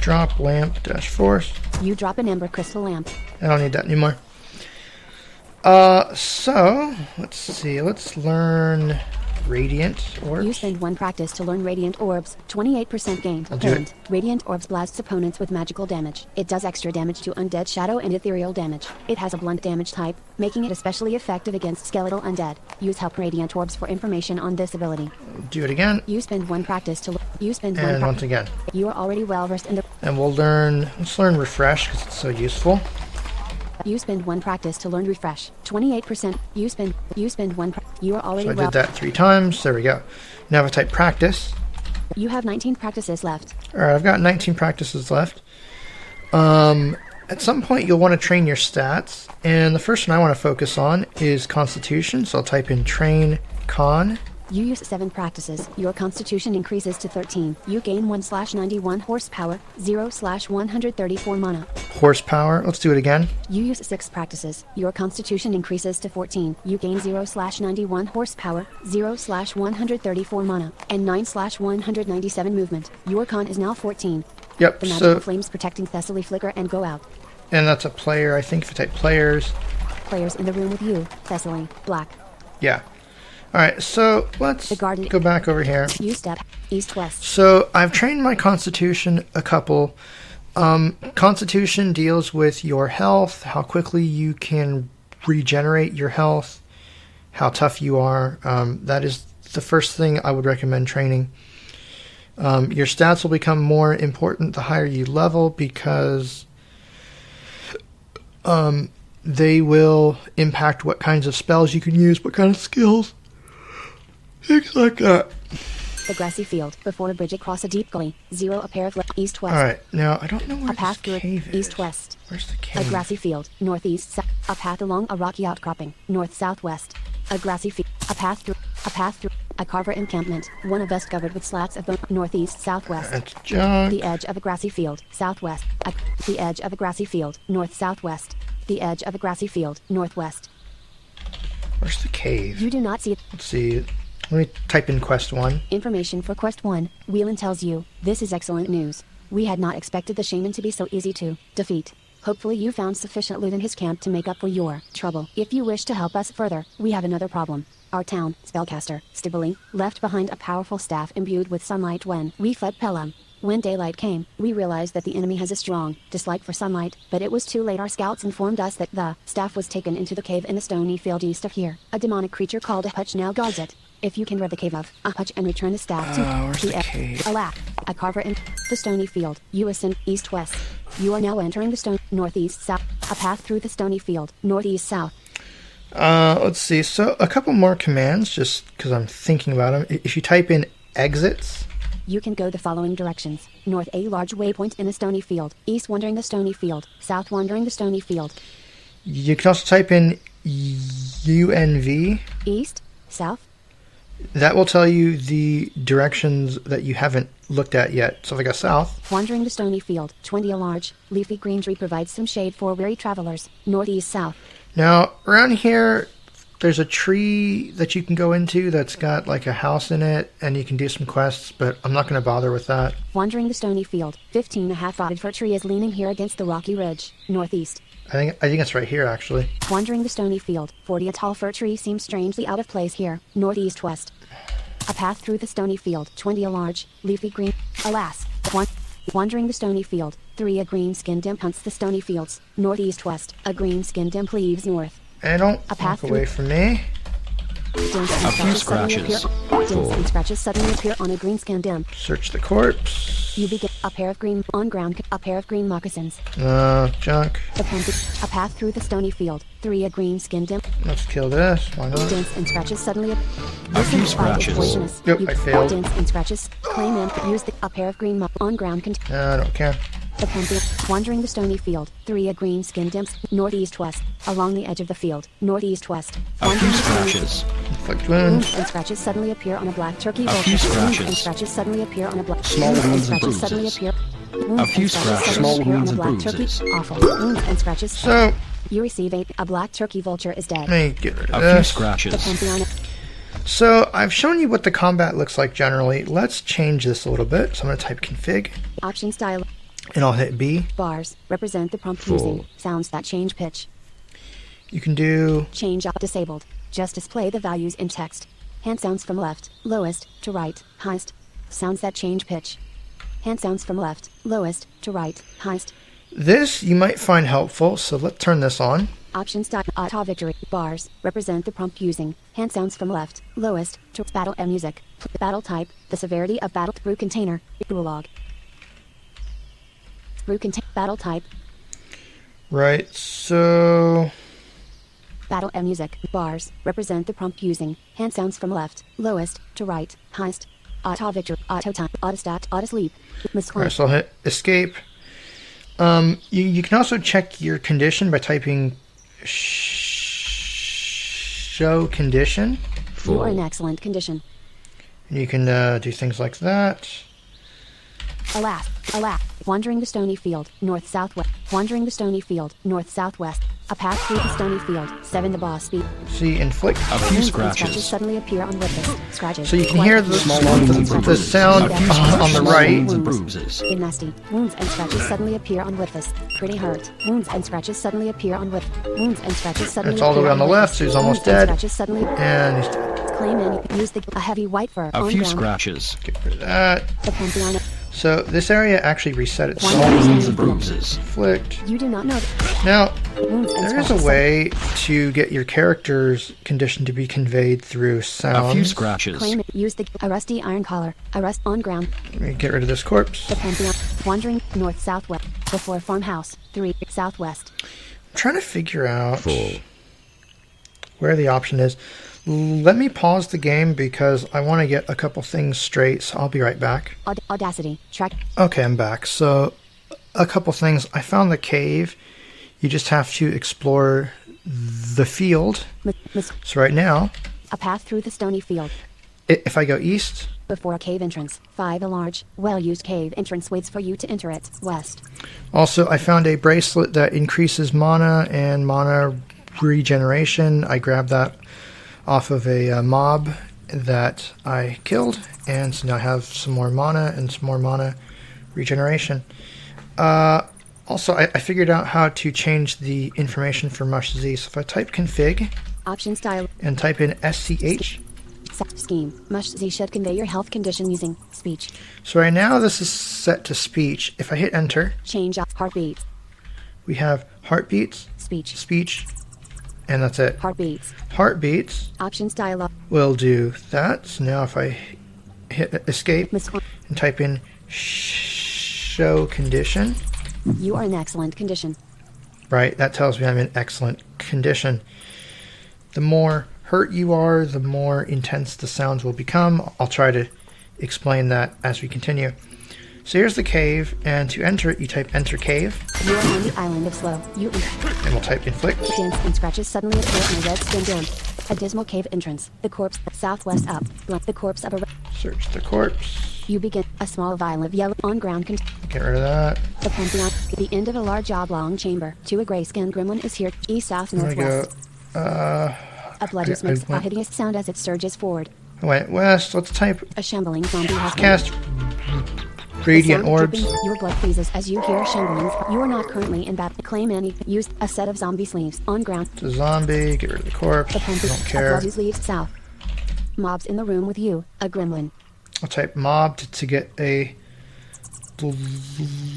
Drop lamp dash force. You drop an amber crystal lamp. I don't need that anymore. So let's see. Let's learn radiant orbs. You spend 1 practice to learn Radiant Orbs, 28% gained. I'll do it. Radiant Orbs blasts opponents with magical damage. It does extra damage to undead, shadow, and ethereal damage. It has a blunt damage type, making it especially effective against skeletal undead. Use help Radiant Orbs for information on this ability. Do it again. You spend 1 practice to And once again. You are already well versed in the. And let's learn refresh because it's so useful. You spend 1 practice to learn refresh, 28%. You spend 1. You are already So I well. did that 3 times. There we go. Now if I type practice. You have 19 practices left. Alright, I've got 19 practices left. At some point you'll want to train your stats. And the first one I want to focus on is Constitution. So I'll type in train con. You use 7 practices. Your constitution increases to 13. You gain 1/91 horsepower, 0/134 mana. Horsepower. Let's do it again. You use 6 practices. Your constitution increases to 14. You gain 0/91 horsepower, 0/134 mana, and 9/197 movement. Your con is now 14. Yep, The magical so, flames protecting Thessaly flicker and go out. and that's a player. I think if I type players. Players in the room with you, Thessaly, black. Yeah. Alright, so let's The garden. go back over here. You step east-west. So I've trained my Constitution a couple. Constitution deals with your health, how quickly you can regenerate your health, how tough you are. That is the first thing I would recommend training. Your stats will become more important the higher you level because they will impact what kinds of spells you can use, what kind of skills, things like that. The grassy field, before a bridge across a deep gully. 0 a pair of east-west. Alright, now I don't know where A path this through cave is. east-west. Where's the A cave? grassy field, northeast. A path along a rocky outcropping, north-southwest. A grassy field. A path through. A carver encampment. One of us covered with slats of bone, northeast-southwest. That's junk. The edge of a grassy field, southwest. The edge of a grassy field, north-southwest. The edge of a grassy field, northwest. Where's the cave? You do not see it. Let's see. Let me type in quest 1. Information for Quest 1. Whelan tells you, this is excellent news. We had not expected the shaman to be so easy to defeat. Hopefully you found sufficient loot in his camp to make up for your trouble. If you wish to help us further, we have another problem. Our town, spellcaster, Stiboli, left behind a powerful staff imbued with sunlight when we fled Pelham. When daylight came, we realized that the enemy has a strong dislike for sunlight, but it was too late. Our scouts informed us that the staff was taken into the cave in the stony field east of here. A demonic creature called a hutch now guards it. If you can rid the cave of a hutch and return the staff to Where's the cave? Alack, a carver in the stony field. You ascend east-west. You are now entering the stone northeast-south. A path through the stony field, northeast-south. Let's see. So a couple more commands, just because I'm thinking about them. If you type in exits, You can go the following directions. North, a large waypoint in the stony field. East, wandering the stony field. South, wandering the stony field. you can also type in UNV. East, south. That will tell you the directions that you haven't looked at yet. So if I go south, Wandering the stony field. 20 a large, leafy green tree provides some shade for weary travelers. Northeast, south. now around here, there's a tree that you can go into that's got like a house in it, and you can do some quests, but I'm not going to bother with that. Wandering the stony field. 15 a half-rotted fir tree is leaning here against the rocky ridge. Northeast. I think it's right here actually. Wandering the stony field. 40 a tall fir tree seems strangely out of place here. Northeast west. A path through the stony field. 20 a large, leafy green. Alas. Wandering the stony field. 3 a green-skinned imp hunts the stony fields. Northeast west. A green-skinned imp leaves north. And don't A path walk away through- from me. A few scratches. Dents and scratches suddenly appear on a green skin dim. Search the corpse. You begin a pair of green on ground. A pair of green moccasins. Junk. A path through the stony field. 3 a green skin dim. Let's kill this. Why not? Dents and scratches suddenly A few scratches. poisonous. Yep, I failed. Dents and scratches. Claim in. Use a pair of green on ground. I don't care. The Pantheon. Wandering the stony field. 3 a green skin dims. Northeast west. Along the edge of the field. Northeast west. A few scratches. Inflict wound. Wounds and scratches suddenly appear on a black turkey. A few scratches. Wounds and scratches suddenly appear on a black. Small wounds and wounds and scratches suddenly bruises. appear. A Wounds few and scratches scratches. suddenly Small appear on wounds a and black bruises. turkey. Awful. Wounds and scratches. So, You receive a black turkey vulture is dead. let me get rid of A few this. The scratches. Pantheon. So, I've shown you what the combat looks like generally. Let's change this a little bit. So, I'm going to type config, Option style. and I'll hit B. Bars represent the prompt Full. using sounds that change pitch. You can do Change up disabled. Just display the values in text. Hand sounds from left, lowest, to right, highest. Sounds that change pitch. Hand sounds from left, lowest, to right, highest. this. You might find helpful. So, let's turn this on. Option style auto victory. Bars represent the prompt using hand sounds from left, lowest, to battle and music. Battle type, the severity of battle through container, rule log. Through battle type, Right. So, battle and music. Bars represent the prompt using hand sounds from left, lowest, to right, highest. Auto victory, auto time, auto stat, auto sleep. alright, so I'll hit escape. You can also check your condition by typing show condition. You are in excellent condition. You can do things like that. Alas, wandering the stony field, north-southwest. Wandering the stony field, north-southwest. A path through the stony field. 7 the boss speed. See, inflict. A few Wounds and scratches. suddenly appear on witness. Scratches. So you can hear the sound A few on the small right. wounds and bruises. Nasty. Wounds and scratches suddenly appear on witness. Pretty hurt. Wounds and scratches suddenly appear on with. Wounds and scratches suddenly It's all the way appear on the witness. left, so he's almost Wounds and dead. Scratches suddenly And he's dead. claim in. Use a heavy white fur A on few ground. scratches. Get rid of that. The Pantheon. So this area actually reset Small itself. wounds and bruises. Inflict. You do not know. Now, Wounds and there is scratches a way to get your character's condition to be conveyed through A sounds. few scratches. Claim it. Use a rusty iron collar. A rust on ground. Let me get rid of this corpse. The Pantheon. Wandering north-southwest. Before farmhouse. 3 southwest. I'm trying to figure out where the option is. Let me pause the game because I want to get a couple things straight, so I'll be right back. Audacity. Track. Okay, I'm back. So, a couple things. I found the cave. You just have to explore the field. So right now, A path through the stony field. if I go east, Before a cave entrance. 5 a large, well-used cave entrance waits for you to enter it. West. also I found a bracelet that increases mana and mana regeneration. I grabbed that off of a mob that I killed, and so now I have some more mana and some more mana regeneration. Also, I figured out how to change the information for Mush Z. So if I type config Option style. and type in SCH, Scheme. Mush Z should convey your health condition using speech. so right now this is set to speech. If I hit enter, Change up heartbeats. we have heartbeats, Speech. speech, and that's it. Heartbeats. Heartbeats Option style. will do that. So now if I hit escape Miss. and type in show condition, You are in excellent condition. right, that tells me I'm in excellent condition. The more hurt you are, the more intense the sounds will become. I'll try to explain that as we continue. So here's the cave, and to enter it, you type enter cave, You are on the island of slow. You and we'll type inflict. dents and scratches suddenly appear on a red skin dim. A dismal cave entrance. The corpse southwest up. The corpse of a. Search the corpse. You begin a small vial of yellow on ground. Get rid of that. The Pantheon. The end of a large oblong chamber. To a gray skinned gremlin is here. East, south, I'm gonna northwest. go. A bloody I makes a went- hideous sound as it surges forward. I went west. Let's type A shambling zombie has cast The radiant sound orbs. dripping, your blood freezes as you hear shamblings. You are not currently in battle. Claim any. Use a set of zombie sleeves on ground. It's a zombie. Get rid of the corpse. The I Pantheon. don't care. A bloody leaves south. Mobs in the room with you. A gremlin. I'll type mob to get a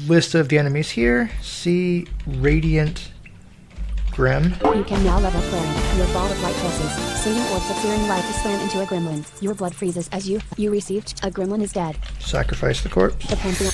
list of the enemies here. See radiant Grim. You can now level Cleric. Your ball of light pulses, sending orbs of searing light to slam into a gremlin. Your blood freezes as you received. A gremlin is dead. Sacrifice the corpse. The Pantheon.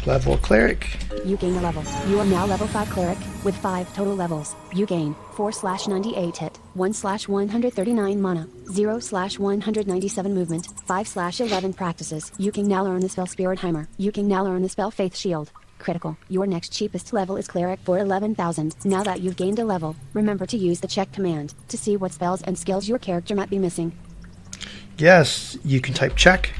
Level Cleric. You gain a level. You are now level 5 Cleric, with 5 total levels. You gain 4/98 hit, 1/139 mana, 0/197 movement, 5/11 practices. You can now learn the spell Spirithammer. You can now learn the spell Faith Shield. Critical. Your next cheapest level is Cleric for 11,000. Now that you've gained a level, remember to use the check command to see what spells and skills your character might be missing. Yes, you can type check.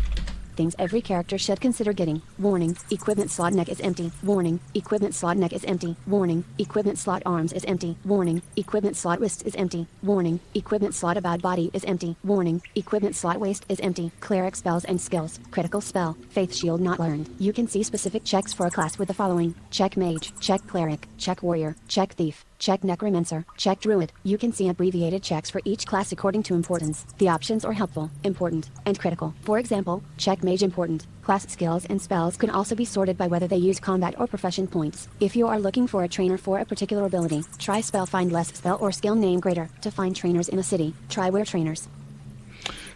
Things every character should consider getting. Warning, equipment slot neck is empty. Warning, equipment slot neck is empty. Warning, equipment slot arms is empty. Warning, equipment slot wrist is empty. Warning, equipment slot about body is empty. Warning, equipment slot waist is empty. Cleric spells and skills. Critical spell, Faith Shield not learned. You can see specific checks for a class with the following: check mage, check cleric, check warrior, check thief, check necromancer, check druid. You can see abbreviated checks for each class according to importance. The options are helpful, important, and critical. For example, check mage important. Class skills and spells can also be sorted by whether they use combat or profession points. If you are looking for a trainer for a particular ability, try spell find less spell or skill name greater. To find trainers in a city, try where trainers.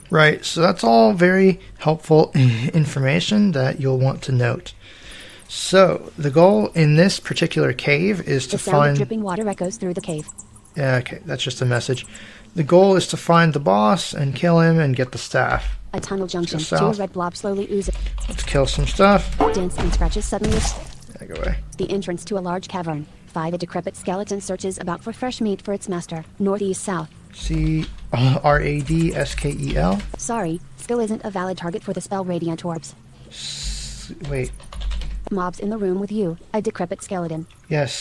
Right, so that's all very helpful information that you'll want to note. So, the goal in this particular cave is to The sound find... of dripping water echoes through the cave. Yeah, okay, that's just a message. The goal is to find the boss and kill him and get the staff. A tunnel junction. Let's go Two south. red blobs slowly ooze. Let's kill some stuff. Dents and scratches suddenly. Yeah, go away. The entrance to a large cavern. 5. A decrepit skeleton searches about for fresh meat for its master. Northeast south. C-R-A-D-S-K-E-L. Sorry, skill isn't a valid target for the spell Radiant Orbs. Wait. Mobs in the room with you. A decrepit skeleton. Yes,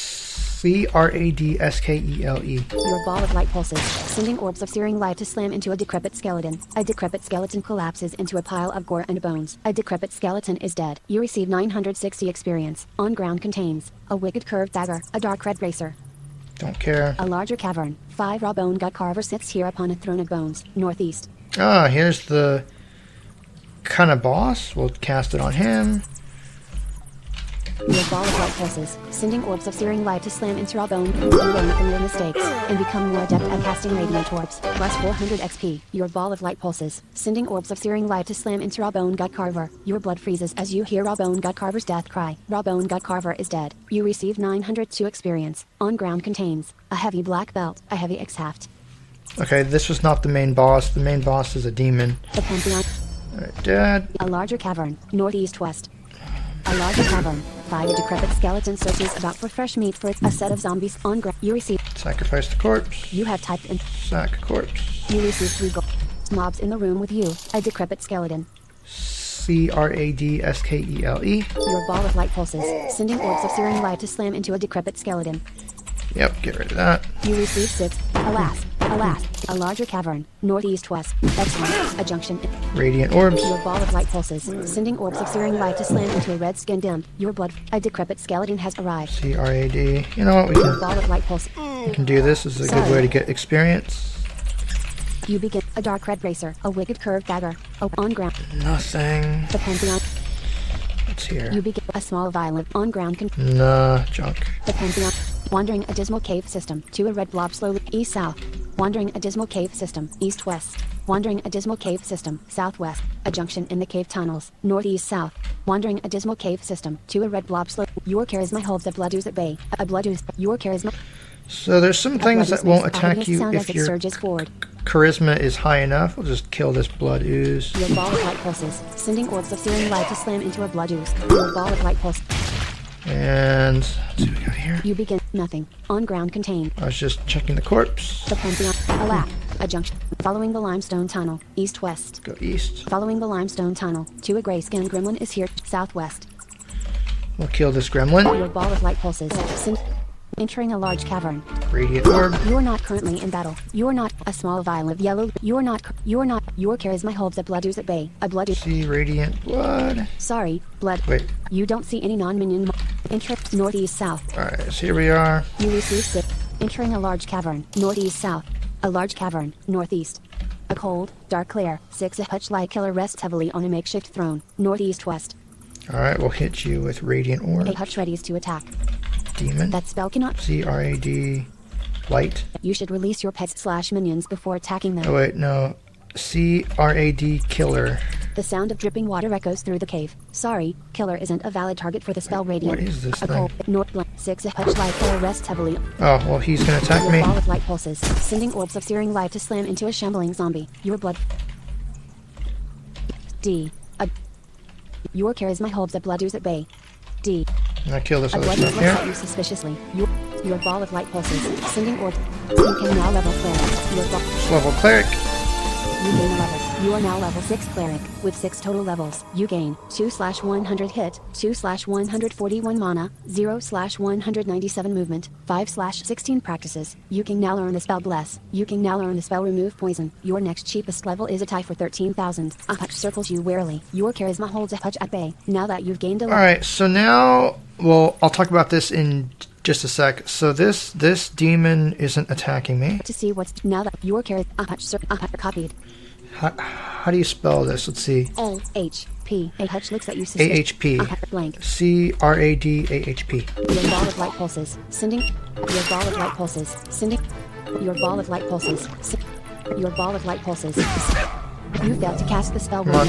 C-R-A-D-S-K-E-L-E. Your ball of light pulses, sending orbs of searing light to slam into a decrepit skeleton. A decrepit skeleton collapses into a pile of gore and bones. A decrepit skeleton is dead. You receive 960 experience. On ground contains a wicked curved dagger, a dark red racer. Don't care. A larger cavern. 5 raw bone gut carver sits here upon a throne of bones. Northeast. Ah, here's the kind of boss. We'll cast it on him. Your ball of light pulses, sending orbs of searing light to slam into raw bone. You learn from your mistakes and become more adept at casting radiant orbs. Plus 400 XP. Your ball of light pulses, sending orbs of searing light to slam into raw bone gut carver. Your blood freezes as you hear raw bone gut carver's death cry. Raw bone gut carver is dead. You receive 902 experience. On ground contains a heavy black belt, a heavy X-haft. Okay, this was not the main boss. The main boss is a demon. The Pantheon. Alright, Dad. A larger cavern, northeast west. A larger cavern. 5. A decrepit skeleton searches about for fresh meat for a set of zombies on ground. You receive. Sacrifice the corpse. You have typed in. Sack corpse. You receive 3 gold. Mobs in the room with you. A decrepit skeleton. C-R-A-D-S-K-E-L-E. Your ball of light pulses, sending orbs of searing light to slam into a decrepit skeleton. Yep, get rid of that. You receive 6. Alas. A larger cavern, northeast west. Excellent. A junction. Radiant orbs. Your ball of light pulses, sending orbs of searing light to slam into a red skinned imp. Your blood. A decrepit skeleton has arrived. C-R-A-D. You know what? Your ball of light pulse. We can do this. This is a good way to get experience. You begin. A dark red racer. A wicked curved dagger. On ground. Nothing. The Pantheon. What's here? You begin. A small violent. On ground. Nah, junk. The Pantheon. Wandering a dismal cave system. 2. A red blob slowly. East-south. Wandering a dismal cave system. East-west. Wandering a dismal cave system. Southwest. A junction in the cave tunnels. Northeast-south. Wandering a dismal cave system. 2. A red blob slow. Your charisma holds a blood ooze at bay. A blood ooze. Your charisma. So there's some things that won't attack you if your surges forward. charisma is high enough. We'll just kill this blood ooze. Your ball of light pulses, sending orbs of searing light to slam into a blood ooze. Your ball of light pulse. And let's see what we got here. You begin. Nothing. On ground contained. I was just checking the corpse. The Pantheon. A lap. A junction. Following the limestone tunnel. East-west. Go east. Following the limestone tunnel. 2. A gray-skinned gremlin is here. Southwest. We'll kill this gremlin. Your ball of light pulses. Entering a large cavern. Radiant orb. You're not currently in battle. You're not a small vial of yellow. You're not. Your charisma holds a blood ooze at bay. A blood ooze. See radiant blood. Sorry, blood. Wait. You don't see any non-minion. Enter northeast south. Alright, so here we are. You receive 6. Entering a large cavern. Northeast south. A large cavern. Northeast. A cold, dark glare. 6. A hutch-like killer rests heavily on a makeshift throne. Northeast west. Alright, we'll hit you with radiant orb. A hutch readies to attack. Demon. That spell cannot. C-R-A-D. Light. You should release your pets/minions before attacking them. Oh wait, no. CRAD killer. The sound of dripping water echoes through the cave. Sorry, killer isn't a valid target for the spell Radiant. What is this A thing? cold North blank 6 touch light killer rests heavily. Oh, well, he's gonna attack Your me. ball of light pulses, sending orbs of searing light to slam into a shambling zombie. Your blood. D. Your charisma holds a blood ooze at bay. D. I'm gonna kill this A other blood stuff ooze looks at here. you suspiciously. Your ball of light pulses, sending orbs. You can now level cleric. Your ball. Level cleric. You gain a level. You are now level 6 cleric, with 6 total levels. You gain 2/100 hit, 2/141 mana, 0/197 movement, 5/16 practices. You can now learn the spell Bless. You can now learn the spell Remove Poison. Your next cheapest level is a tie for 13,000. A hutch circles you warily. Your charisma holds a hutch at bay. Now that you've gained a level. Alright, so now, well, I'll talk about this in just a sec. So this demon isn't attacking me. To see what's now that your charisma a hutch copied. How do you spell this? Let's see. AHP. A hutch looks at you suspiciously. AHP. Blank. CRADAHP. Your ball of light pulses, sending. Your ball of light pulses, sending. Your ball of light pulses. Your ball of light pulses. You failed to cast the spell. Come on.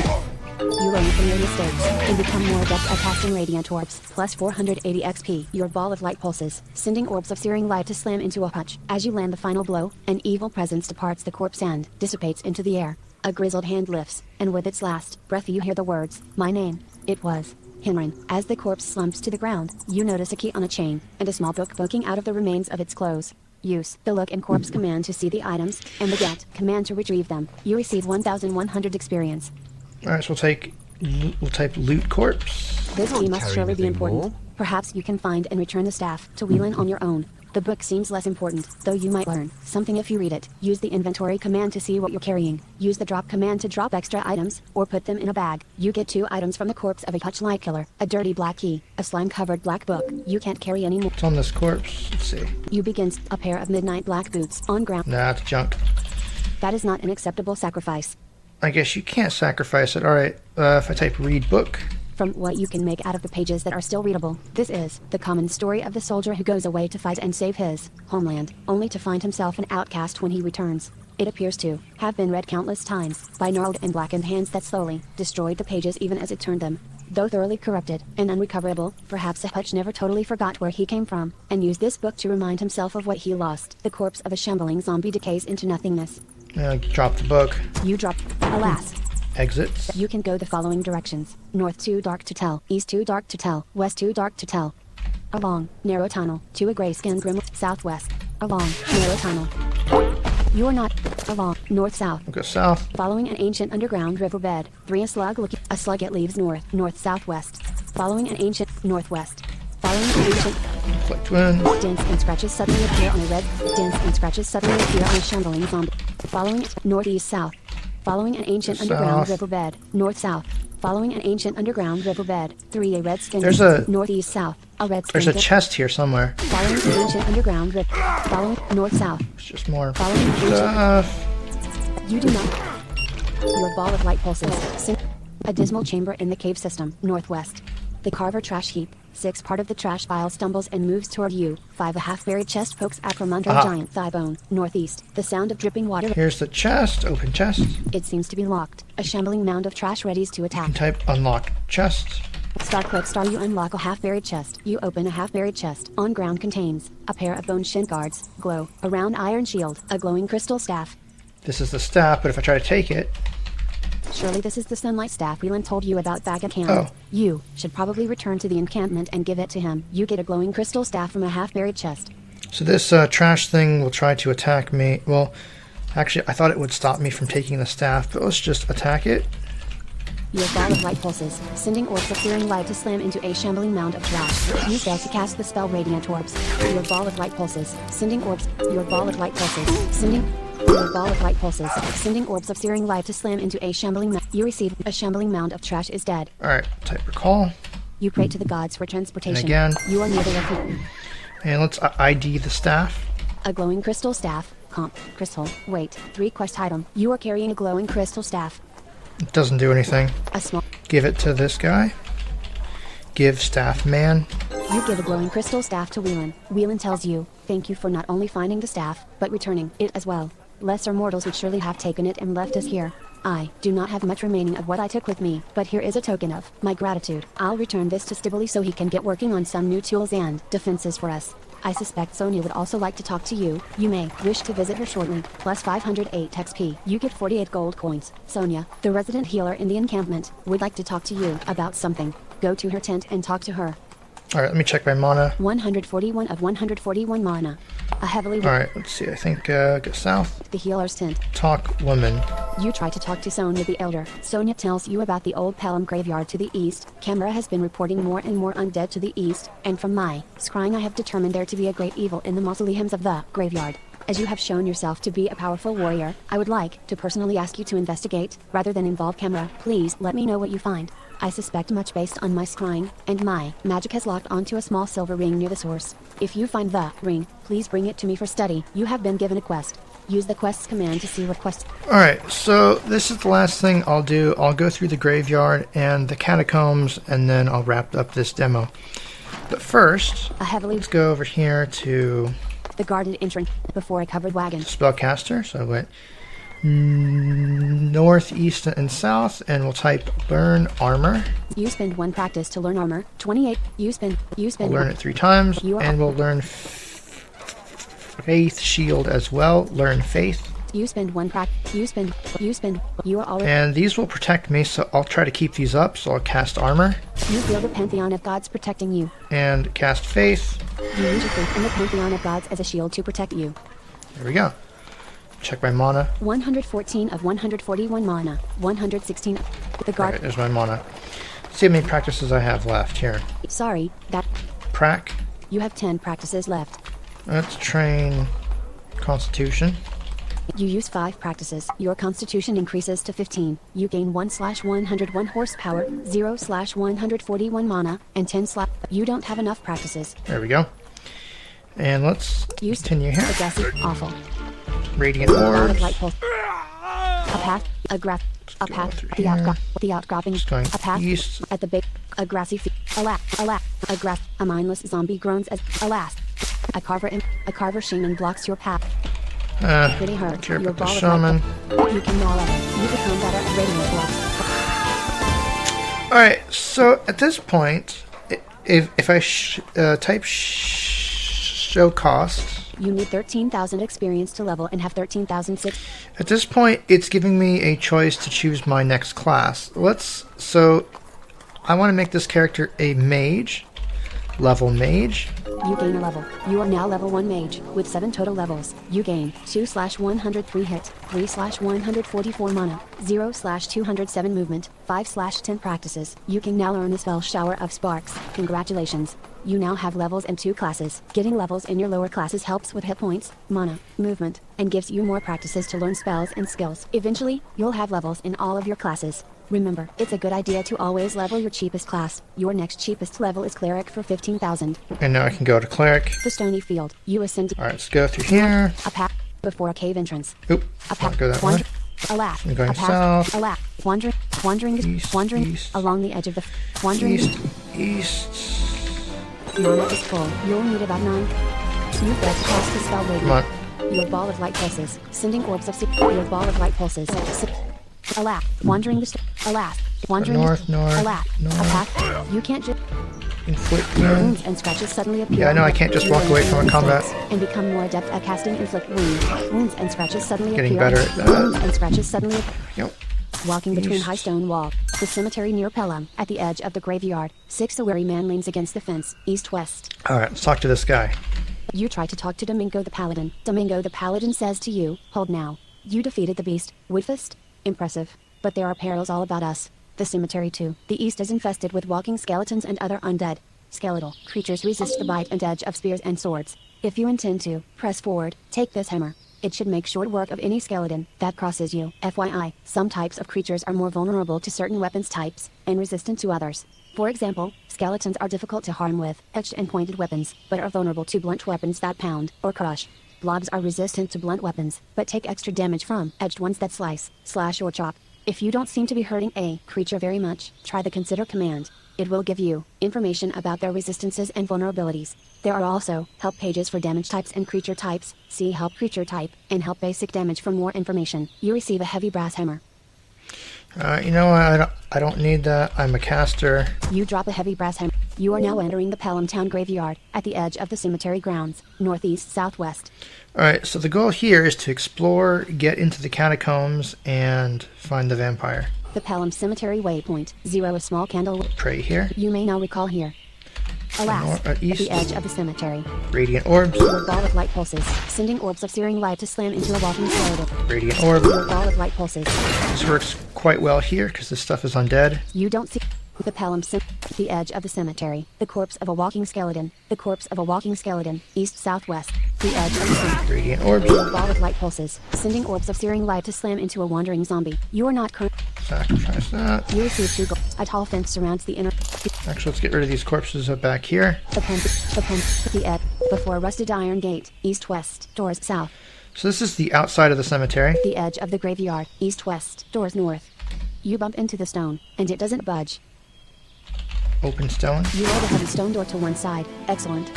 You learn from your mistakes and become more adept at casting radiant orbs. Plus 480 XP. Your ball of light pulses, sending orbs of searing light to slam into a hutch. As you land the final blow, an evil presence departs the corpse and dissipates into the air. A grizzled hand lifts, and with its last breath you hear the words, "My name." It was Hinrin. As the corpse slumps to the ground, you notice a key on a chain, and a small book poking out of the remains of its clothes. Use the look and corpse command to see the items, and the get command to retrieve them. You receive 1,100 experience. Alright, so we'll type loot corpse. This key must carry surely be anything important. more. Perhaps you can find and return the staff to Whelan on your own. The book seems less important, though you might learn something if you read it. Use the inventory command to see what you're carrying. Use the drop command to drop extra items, or put them in a bag. You get 2 items from the corpse of a hutch light killer, a dirty black key, a slime-covered black book. You can't carry any more. What's on this corpse? Let's see. You begin a pair of midnight black boots on ground. Nah, it's junk. That is not an acceptable sacrifice. I guess you can't sacrifice it. Alright, if I type read book. From what you can make out of the pages that are still readable, this is the common story of the soldier who goes away to fight and save his homeland, only to find himself an outcast when he returns. It appears to have been read countless times by gnarled and blackened hands that slowly destroyed the pages even as it turned them. Though thoroughly corrupted and unrecoverable, perhaps a hutch never totally forgot where he came from, and used this book to remind himself of what he lost. The corpse of a shambling zombie decays into nothingness. Drop the book. You drop. Alas. Exits. You can go the following directions. North too dark to tell. East too dark to tell. West too dark to tell. Along narrow tunnel to a gray-skinned grim. Southwest. Along narrow tunnel. You're not. Along north-south. We'll go south. Following an ancient underground riverbed. 3 a slug it leaves north-southwest. Following an ancient northwest. Following an ancient Click twin. dents and scratches suddenly appear on a red. Dents and scratches suddenly appear on a shambling zombie. Following northeast-south. Following an ancient underground South. riverbed, north-south. Following an ancient underground riverbed, 3 a red skin. There's a- northeast-south. A red skin. There's a chest here somewhere. Following an ancient underground river. Following north-south. It's just more Following an ancient. stuff. You do not. Your ball of light pulses. A dismal chamber in the cave system, northwest. The carver trash heap. 6 part of the trash pile stumbles and moves toward you. 5 a half-buried chest pokes out from under a giant thigh bone. Northeast. The sound of dripping water. Here's the chest. Open chest. It seems to be locked. A shambling mound of trash readies to attack. Type unlock chest. Star click star you unlock a half-buried chest. You open a half-buried chest. On ground contains a pair of bone shin guards, glow, a round iron shield, a glowing crystal staff. This is the staff, but if I try to take it, Surely this is the sunlight staff Whelan told you about back at camp. Oh. You should probably return to the encampment and give it to him. You get a glowing crystal staff from a half-buried chest. so this trash thing will try to attack me. Well, actually, I thought it would stop me from taking the staff, but let's just attack it. Your ball of light pulses, sending orbs of searing light to slam into a shambling mound of trash. You fail to cast the spell Radiant Orbs. Your ball of light pulses, sending orbs. Your ball of light pulses, sending. Your ball of light pulses, sending orbs of searing light to slam into a shambling mound. You receive a shambling mound of trash is dead. Alright, type recall. You pray to the gods for transportation. And again. You are near the refuge. And let's ID the staff. A glowing crystal staff. Comp. Crystal. Wait. 3 quest item. You are carrying a glowing crystal staff. It doesn't do anything. A small. Give it to this guy. Give staff man. You give a glowing crystal staff to Whelan. Whelan tells you, Thank you for not only finding the staff, but returning it as well. Lesser mortals would surely have taken it and left us here. I do not have much remaining of what I took with me, but here is a token of my gratitude. I'll return this to Stibble so he can get working on some new tools and defenses for us. I suspect Sonia would also like to talk to you. You may wish to visit her shortly. Plus 508 XP. You get 48 gold coins. Sonia, the resident healer in the encampment, would like to talk to you about something. Go to her tent and talk to her. Alright, let me check my mana. 141 of 141 mana. A heavily... Alright, let's see. I think go south. The healer's tent. Talk woman. You try to talk to Sonia the Elder. Sonia tells you about the old Pelham graveyard to the east. Camera has been reporting more and more undead to the east, and from my scrying I have determined there to be a great evil in the mausoleums of the graveyard. As you have shown yourself to be a powerful warrior, I would like to personally ask you to investigate, rather than involve Camera. Please let me know what you find. I suspect much based on my scrying, and my magic has locked onto a small silver ring near the source. If you find the ring, please bring it to me for study. You have been given a quest. Use the quest's command to see what quests... Alright, so this is the last thing I'll do. I'll go through the graveyard and the catacombs, and then I'll wrap up this demo. But first, let's go over here to... the guarded entrance before a covered wagon. Spellcaster, so I went north, east, and south, and we'll type learn armor. You spend 1 practice to learn armor. 28. You spend. We'll learn it 3 times, and we'll learn faith shield as well. Learn faith. You spend 1 practice. You spend. You are already. And these will protect me, so I'll try to keep these up. So I'll cast armor. You feel the pantheon of gods protecting you. And cast faith. You use your faith in the pantheon of gods as a shield to protect you. There we go. Check my mana. 114 of 141 mana. 116. The guard. Alright, there's my mana. Let's see how many practices I have left here. Sorry, that. Prac. You have 10 practices left. Let's train Constitution. You use 5 practices. Your constitution increases to 15. You gain 1/101 horsepower, 0/141 mana, and 10/. You don't have enough practices. There we go. And let's continue here. Aggressive, awful. Radiant orbs. A path, a graph, a path, the outcropping, a path, east. At the big, a grassy field, a grass, a mindless zombie groans as, alas, a carver shaman blocks your path. Pretty hurt. Care Your about the ball shaman. You can wall up. You become better at radiant blocks. Alright, so at this point, if I type show cost, you need 13,000 experience to level and have 13,006. At this point, it's giving me a choice to choose my next class. So I want to make this character a mage, level mage. You gain a level. You are now level 1 mage, with 7 total levels. You gain 2/103 hit, 3/144 mana, 0/207 movement, 5/10 practices. You can now learn the spell Shower of Sparks. Congratulations. You now have levels in 2 classes. Getting levels in your lower classes helps with hit points, mana, movement, and gives you more practices to learn spells and skills. Eventually, you'll have levels in all of your classes. Remember, it's a good idea to always level your cheapest class. Your next cheapest level is Cleric for 15,000. And now I can go to Cleric. The Stony Field. You ascend. Alright, let's go through here. A path before a cave entrance. Oop, a path. go that way. Alas, I'm going a path. south. Alas, wandering East. along the edge of the wandering east. Mana is full. You'll need about 9. You've got to cast the spell Come on. Your ball of light pulses. Sending orbs of your ball of light pulses. Alas, wandering the alas, wandering north, alas, north. a path. You can't just Inflict wounds wounds. and scratches suddenly appear. Yeah, I know I can't just walk away from a combat. And become more adept at casting inflict wounds. Wounds and scratches suddenly Getting appear. better at that. Wounds and scratches suddenly appear. Yep. Walking between East. high stone wall, the cemetery near Pelham, at the edge of the graveyard. 6 a weary man leans against the fence, east-west. Alright, let's talk to this guy. You try to talk to Domingo the Paladin. Domingo the Paladin says to you, hold now. You defeated the beast, Woodfist? Impressive. But there are perils all about us. The cemetery too. The east is infested with walking skeletons and other undead. Skeletal creatures resist the bite and edge of spears and swords. If you intend to press forward, take this hammer. It should make short work of any skeleton that crosses you. FYI, some types of creatures are more vulnerable to certain weapons types, and resistant to others. For example, skeletons are difficult to harm with edged and pointed weapons, but are vulnerable to blunt weapons that pound or crush. Blobs are resistant to blunt weapons, but take extra damage from edged ones that slice, slash or chop. If you don't seem to be hurting a creature very much, try the consider command. It will give you information about their resistances and vulnerabilities. There are also help pages for damage types and creature types. See help creature type and help basic damage for more information. You receive a heavy brass hammer. You know what? I don't need that. I'm a caster. You drop a heavy brass hammer. You are now entering the Pelham Town graveyard at the edge of the cemetery grounds, northeast southwest. Alright, so the goal here is to explore, get into the catacombs, and find the vampire. The Pelham Cemetery waypoint. 0 a small candle. Pray here. You may now recall here. Alas, at east. the edge of the cemetery. Radiant orbs. Your ball of light pulses, sending orbs of searing light to slam into a walking skeleton. Radiant orb. Your ball of light pulses. This works quite well here because this stuff is undead. You don't see the Pelham the edge of the cemetery. The corpse of a walking skeleton. The corpse of a walking skeleton. East southwest. The edge of the cemetery. Radiant orbs. Your ball of light pulses, sending orbs of searing light to slam into a wandering zombie. You are not current. Sacrifice that. You receive 2 gold. A tall fence surrounds the inner. Actually, let's get rid of these corpses up back here. The edge. Before rusted iron gate. East-west. Doors south. So this is the outside of the cemetery. The edge of the graveyard. East-west. Doors north. You bump into the stone, and it doesn't budge. Open stone. You roll the heavy stone door to one side. Excellent.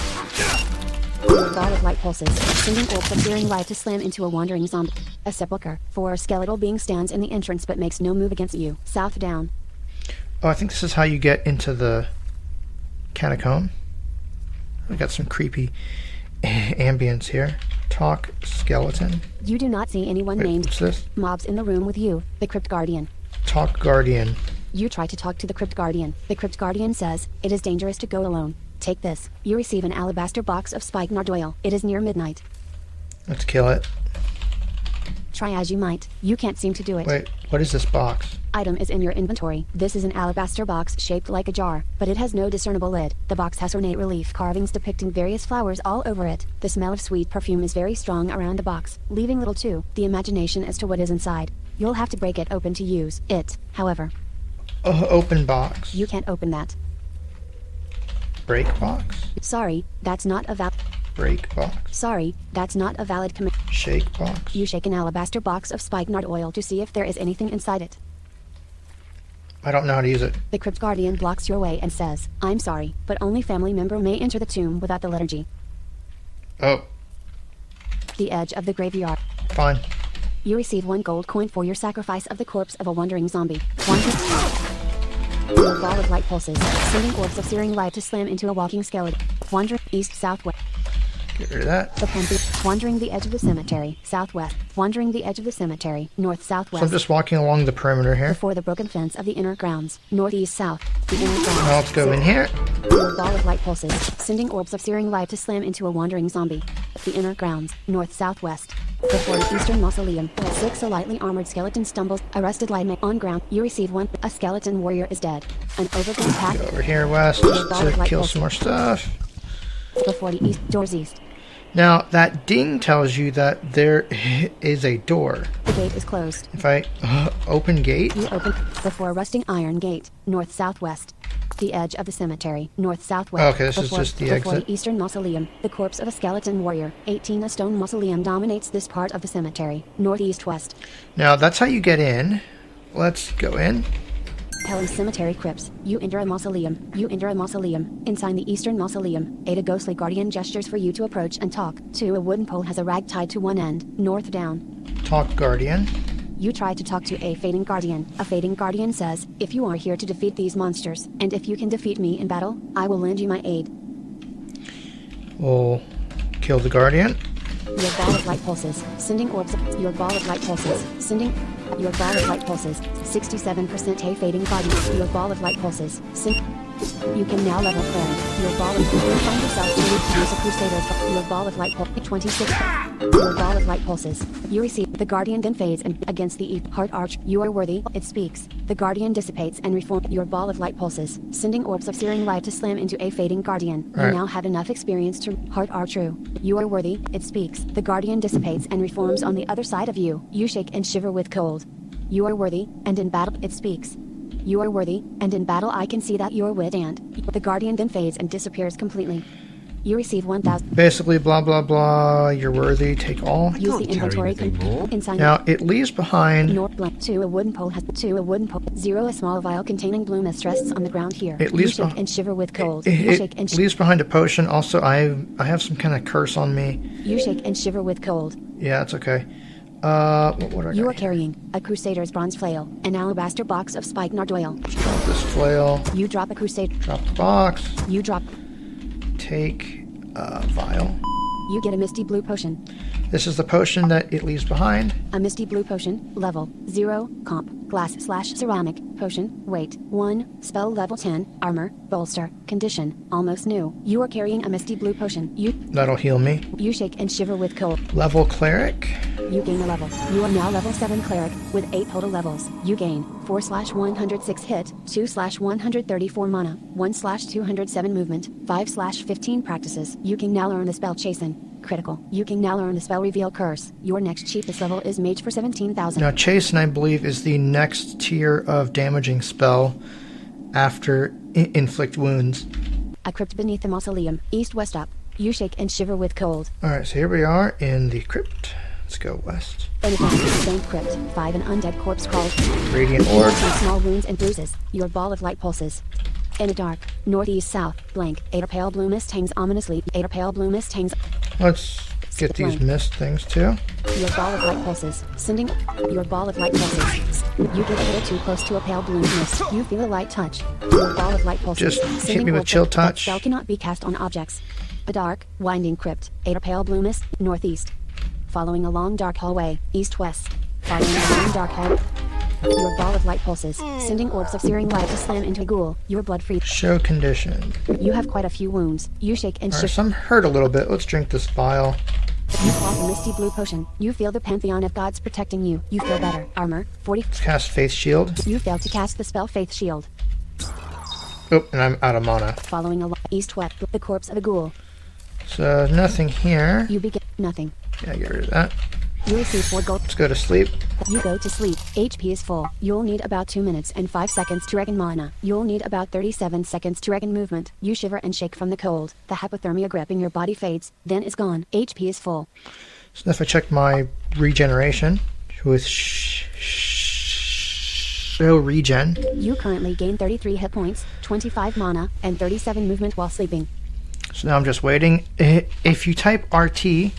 Your ball of light pulses, sending orbs of searing light to slam into a wandering zombie. A sepulcher. 4 skeletal being stands in the entrance but makes no move against you. South down. Oh, I think this is how you get into the catacomb. We got some creepy ambience here. Talk skeleton. You do not see anyone Wait, named what's this? mobs in the room with you. The crypt guardian. Talk guardian. You try to talk to the crypt guardian. The crypt guardian says, it is dangerous to go alone. Take this. You receive an alabaster box of spikenard oil. It is near midnight. Let's kill it. Try as you might. You can't seem to do it. Wait, what is this box? Item is in your inventory. This is an alabaster box shaped like a jar, but it has no discernible lid. The box has ornate relief carvings depicting various flowers all over it. The smell of sweet perfume is very strong around the box, leaving little to the imagination as to what is inside. You'll have to break it open to use it, however. Open box. You can't open that. Break box. Sorry, that's not a valid. Break box. Sorry, that's not a valid command. Shake box. You shake an alabaster box of spikenard oil to see if there is anything inside it. I don't know how to use it. The crypt guardian blocks your way and says, I'm sorry, but only family member may enter the tomb without the liturgy. Oh, The edge of the graveyard. fine. You receive 1 gold coin for your sacrifice of the corpse of a wandering zombie. Your ball of light pulses, sending orbs of searing light to slam into a walking skeleton. Wandering east-southwest. Get rid of that. The pumpy. Wandering the edge of the cemetery. Southwest. Wandering the edge of the cemetery. So North-southwest. I'm just walking along the perimeter here. Before the broken fence of the inner grounds. Northeast-south. The inner grounds. Now let's go in here. Your ball of light pulses, sending orbs of searing light to slam into a wandering zombie. The inner grounds. North-southwest. Before the eastern mausoleum, 6 a lightly armored skeleton stumbles, arrested light on ground. You receive 1. A skeleton warrior is dead. An overgrown path. Go over here west just to kill some more stuff. Before the east doors east. Now that ding tells you that there is a door. The gate is closed. If I open gate, You open before a rusting iron gate. North-southwest. The edge of the cemetery. North-southwest. Okay, this is just the Before exit. the eastern mausoleum, the corpse of a skeleton warrior. 18 a stone mausoleum dominates this part of the cemetery. Northeast-west. now that's how you get in. Let's go in. Pelham Cemetery crypts. You enter a mausoleum. You enter a mausoleum. Inside the eastern mausoleum, a ghostly guardian gestures for you to approach and talk. 2 a wooden pole has a rag tied to one end. North down. Talk guardian. You try to talk to a fading guardian. A fading guardian says, if you are here to defeat these monsters, and if you can defeat me in battle, I will lend you my aid. We'll kill the guardian. Your ball of light pulses, sending orbs. Your ball of light pulses, sending. Your ball of light pulses, 67% a fading guardian. Your ball of light pulses, You can now level cleric. Your ball of you find yourself to use a crusader's. Your ball of light pulse 26. Your ball of light pulses. You receive the guardian then fades and against the heart arch. You are worthy. It speaks. The guardian dissipates and reform. Your ball of light pulses, sending orbs of searing light to slam into a fading guardian. Right. You now have enough experience to heart arch true. You are worthy. It speaks. The guardian dissipates and reforms on the other side of you. You shake and shiver with cold. You are worthy, and in battle it speaks. You are worthy, and in battle I can see that your wit and the guardian then fades and disappears completely. You receive 1,000. Basically, blah blah blah. You're worthy. Take all. Use the inventory inside. Now it leaves behind. North blank. 2 a wooden pole has 2 a wooden pole. 0 a small vial containing bloom as rests on the ground here. It leaves you shake and shiver with cold. It leaves behind a potion. Also, I have some kind of curse on me. You shake and shiver with cold. Yeah, it's okay. What do I You got are here? carrying a Crusader's bronze flail, an alabaster box of spiked nard oil. Drop this flail. You drop a Crusader. Drop the box. You drop. Take a vial. You get a misty blue potion. This is the potion that it leaves behind. A misty blue potion, level 0, comp, glass/ceramic, potion, weight 1, spell level 10, armor, bolster, condition, almost new. You are carrying a misty blue potion. That'll heal me. You shake and shiver with cold. Level cleric. You gain a level. You are now level 7 cleric, with 8 total levels. You gain 4/106 hit, 2/134 mana, 1/207 movement, 5/15 practices. You can now learn the spell Chasten. Critical. You can now learn the spell Reveal Curse. Your next cheapest level is Mage for 17,000. Now, Chasten, I believe, is the next tier of damaging spell after Inflict Wounds. A crypt beneath the mausoleum, east-west up. You shake and shiver with cold. Alright, so here we are in the crypt. Let's go west. In a faint crypt, 5 an undead corpse crawls. Radiant You orb. have some small wounds and bruises. Your ball of light pulses. In a dark, northeast-south, blank, 8 pale blue mist hangs ominously. 8 pale blue mist hangs. Let's get these Blank. mist things too. Your ball of light pulses. Sending. Your ball of light pulses. You get a little too close to a pale blue mist. You feel a light touch. Your ball of light pulses. Just hit Sending me with orbs chill that touch. spell cannot be cast on objects. A dark, winding crypt. 8 pale blue mist, northeast. Following a long dark hallway, east-west. Following a long dark hallway. Your ball of light pulses, sending orbs of searing light to slam into a ghoul. Your blood freeze. Show condition. You have quite a few wounds. You shake and Alright, shiver. so I'm hurt a little bit. Let's drink this vial. You quaff a misty blue potion. You feel the pantheon of gods protecting you. You feel better. Armor, 40. Let's cast Faith Shield. You failed to cast the spell Faith Shield. Oh, and I'm out of mana. Following a east-west, the corpse of a ghoul. So nothing here. You begin nothing. Yeah, get rid of that. You receive 4 gold. Let's go to sleep. You go to sleep. HP is full. You'll need about 2 minutes and 5 seconds to regain mana. You'll need about 37 seconds to regain movement. You shiver and shake from the cold. The hypothermia gripping your body fades, then is gone. HP is full. So if I check my regeneration with show regen. You currently gain 33 hit points, 25 mana, and 37 movement while sleeping. So now I'm just waiting. If you type RT,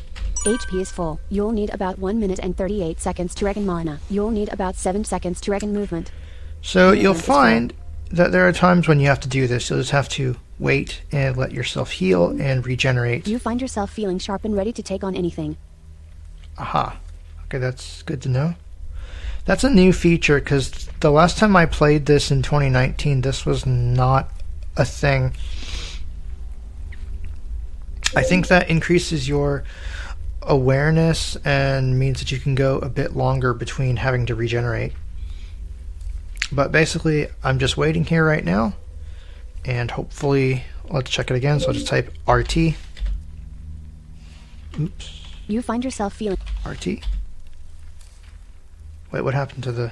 HP is full. You'll need about 1 minute and 38 seconds to regain mana. You'll need about 7 seconds to regain movement. so you'll find that there are times when you have to do this. You'll just have to wait and let yourself heal and regenerate. You find yourself feeling sharp and ready to take on anything. Aha. Okay, that's good to know. That's a new feature because the last time I played this in 2019, this was not a thing. I think that increases your awareness and means that you can go a bit longer between having to regenerate. But basically, I'm just waiting here right now, and hopefully, let's check it again. So I'll just type RT. Oops, You find yourself feeling. RT. Wait, what happened to the...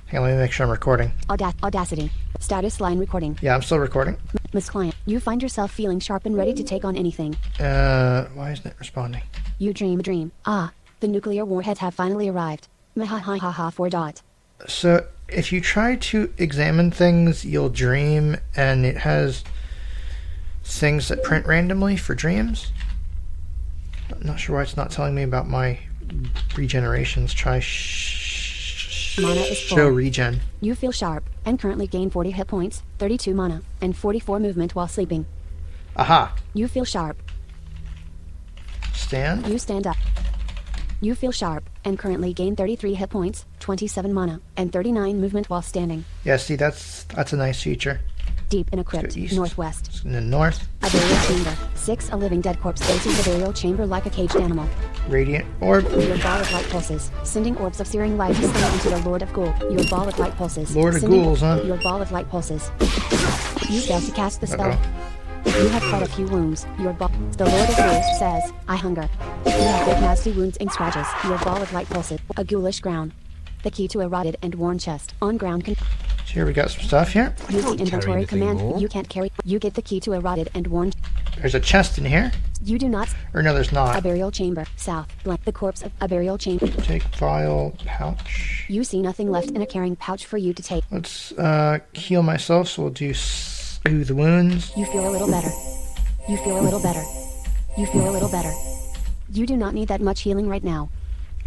Hang on, let me make sure I'm recording. Audacity. Status line recording. Yeah, I'm still recording. Miss Client. You find yourself feeling sharp and ready to take on anything. Why isn't it responding? You dream a dream. Ah, the nuclear warheads have finally arrived. Mhahaha 4 dot. So, if you try to examine things, you'll dream, and it has things that print randomly for dreams. I'm not sure why it's not telling me about my regenerations. Try Mana is full. show regen. You feel sharp, and currently gain 40 hit points, 32 mana, and 44 movement while sleeping. Aha! You feel sharp. Stand. You stand up. You feel sharp, and currently gain 33 hit points, 27 mana, and 39 movement while standing. Yeah, see, that's a nice feature. Deep in a crypt, east. northwest. It's in the north. A burial chamber. 6 a living dead corpse faces the burial chamber like a caged animal. Radiant orb. Your ball of light pulses, sending orbs of searing light to slam into the Lord of Ghoul. Your ball of light pulses. Lord of sending- Ghouls, huh? Your ball of light pulses. You fail to cast the spell. Uh-oh. You have quite a few wounds. Your ball. The Lord of Ghouls says, I hunger. You have big nasty wounds and scratches. Your ball of light pulses. A ghoulish ground. The key to a rotted and worn chest. On ground. So here we got some stuff here. Use the can't carry inventory anything command. more. You can't carry. You get the key to a rotted and worn. There's a chest in here. You do not. Or no, there's A not. burial chamber. South. Blank. The corpse of a burial chamber. Take vial pouch. You see nothing left in a carrying pouch for you to take. Let's heal myself, so we'll do soothe the wounds. You feel a little better. You feel a little better. You feel a little better. You do not need that much healing right now.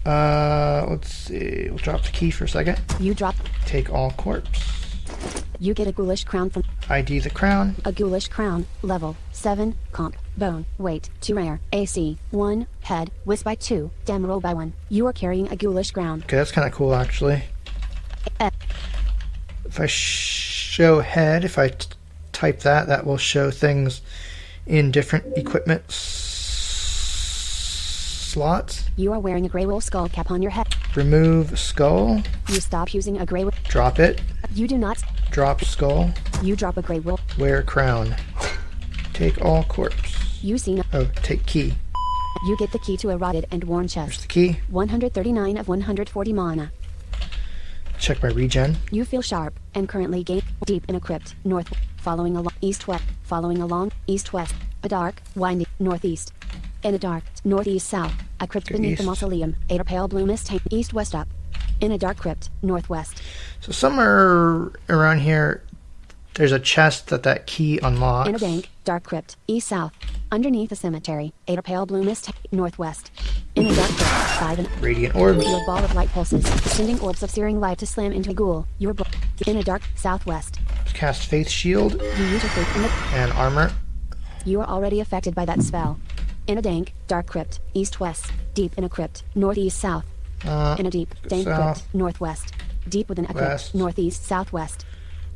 Let's see. We'll drop the key for a second. You drop. Take all corpse. You get a ghoulish crown from ID the crown. a ghoulish crown. Level 7. Comp. Bone. Weight. 2 rare. AC. 1. Head. Wisp by 2. Dam roll by 1. You are carrying a ghoulish crown. Okay, that's kind of cool, actually. Eh. If I show head, if I type that, that will show things in different equipment slots. You are wearing a grey wool skull cap on your head. Remove skull. You stop using a grey wool. Drop it. You do not. Drop skull. You drop a grey wool. Wear crown. Take all corpse. You see no. Oh, take key. You get the key to a rotted and worn Here's chest. the key. 139 of 140 mana. Check my regen. You feel sharp and currently gain deep in a crypt. North. Following along. East-west. Following along. East-west. A dark, windy. Northeast. In a dark. Northeast-south. A crypt To beneath the east. mausoleum. A pale blue mist. East-west up. In a dark crypt. Northwest. So somewhere around here, there's a chest that key unlocks. In a dank, dark crypt, east-south, underneath a cemetery, a pale blue mist, northwest. In a dark crypt, 5 and Radiant orbs. your ball of light pulses, sending orbs of searing light to slam into a ghoul. In a dark, southwest. Cast Faith Shield You use your faith in the. and armor. You are already affected by that spell. In a dank, dark crypt, east-west, deep in a crypt, northeast-south. In a deep, dank south, crypt, northwest. Deep within a west. crypt, northeast-southwest.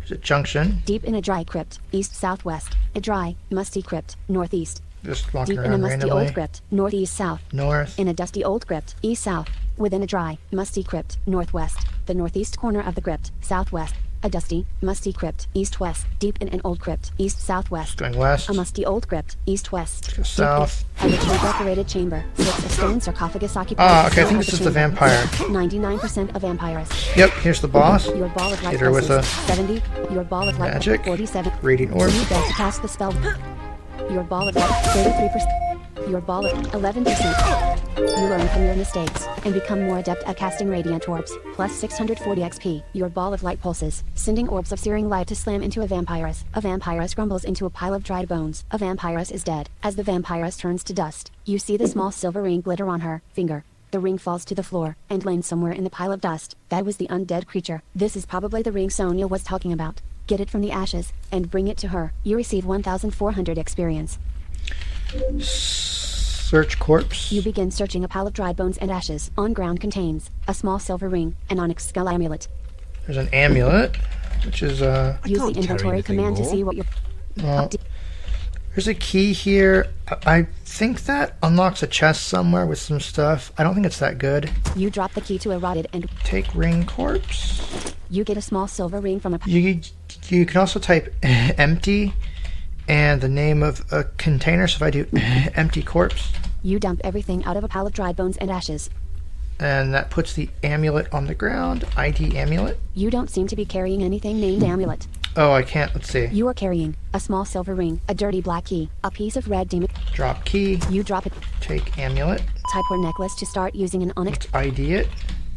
There's a junction. Deep in a dry crypt, east-southwest. A dry, musty crypt, northeast. Just walking Deep in a around musty randomly. old crypt, northeast-south. North. In a dusty old crypt, east-south. Within a dry, musty crypt, northwest. The northeast corner of the crypt, southwest. A dusty, musty crypt, east-west. Deep in an old crypt, east-southwest. Going west. A musty old crypt, east-west. Go south. A richly decorated chamber. 6 a stone sarcophagus occupies Ah, the okay, I center think of this is the chamber. vampire. 99% of vampires. Yep, here's the boss. Your ball of light Hit her with pulses, a 70. Your ball of light magic. 47. Radiant orb. You failed to cast the spell. Your ball of light 33%. Your ball of 11%. You learn from your mistakes and become more adept at casting radiant orbs. Plus 640 XP. Your ball of light pulses, sending orbs of searing light to slam into a vampirus. A vampirus crumbles into a pile of dried bones. A vampirus is dead. As the vampirus turns to dust, you see the small silver ring glitter on her finger. The ring falls to the floor and lands somewhere in the pile of dust. That was the undead creature. This is probably the ring Sonia was talking about. Get it from the ashes and bring it to her. You receive 1,400 experience. Search corpse. You begin searching a pile of dried bones and ashes. On ground contains a small silver ring, an onyx skull amulet. There's an amulet, which is Use can't the carry inventory anything command to more. see what your. well, there's a key here. I think that unlocks a chest somewhere with some stuff. I don't think it's that good. You drop the key to a rotted and Take ring corpse. you get a small silver ring from a. You can also type empty and the name of a container. So if I do empty corpse, You dump everything out of a pile of dried bones and ashes. and that puts the amulet on the ground. ID amulet. You don't seem to be carrying anything named amulet. Oh, I can't. Let's see. You are carrying a small silver ring, a dirty black key, a piece of red demon. Drop key. You drop it. Take amulet. Type word necklace to start using an onyx. Let's ID it.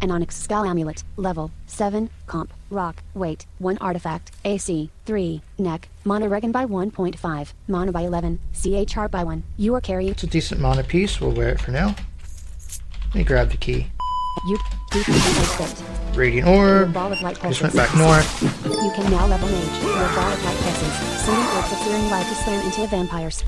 An onyx skull amulet. Level 7. Comp. Rock. Weight. 1 artifact. AC. 3. Neck. Mana regen by 1.5. Mana by 11. CHR by 1. You are carrying. It's a decent mana piece. We'll wear it for now. Let me grab the key. You deep in the crypt. Radiant Your orb. ball of light Just pulses. went back north. You can now level mage. Your ball of light pulses, sending orbs of searing light to slam into a vampire's.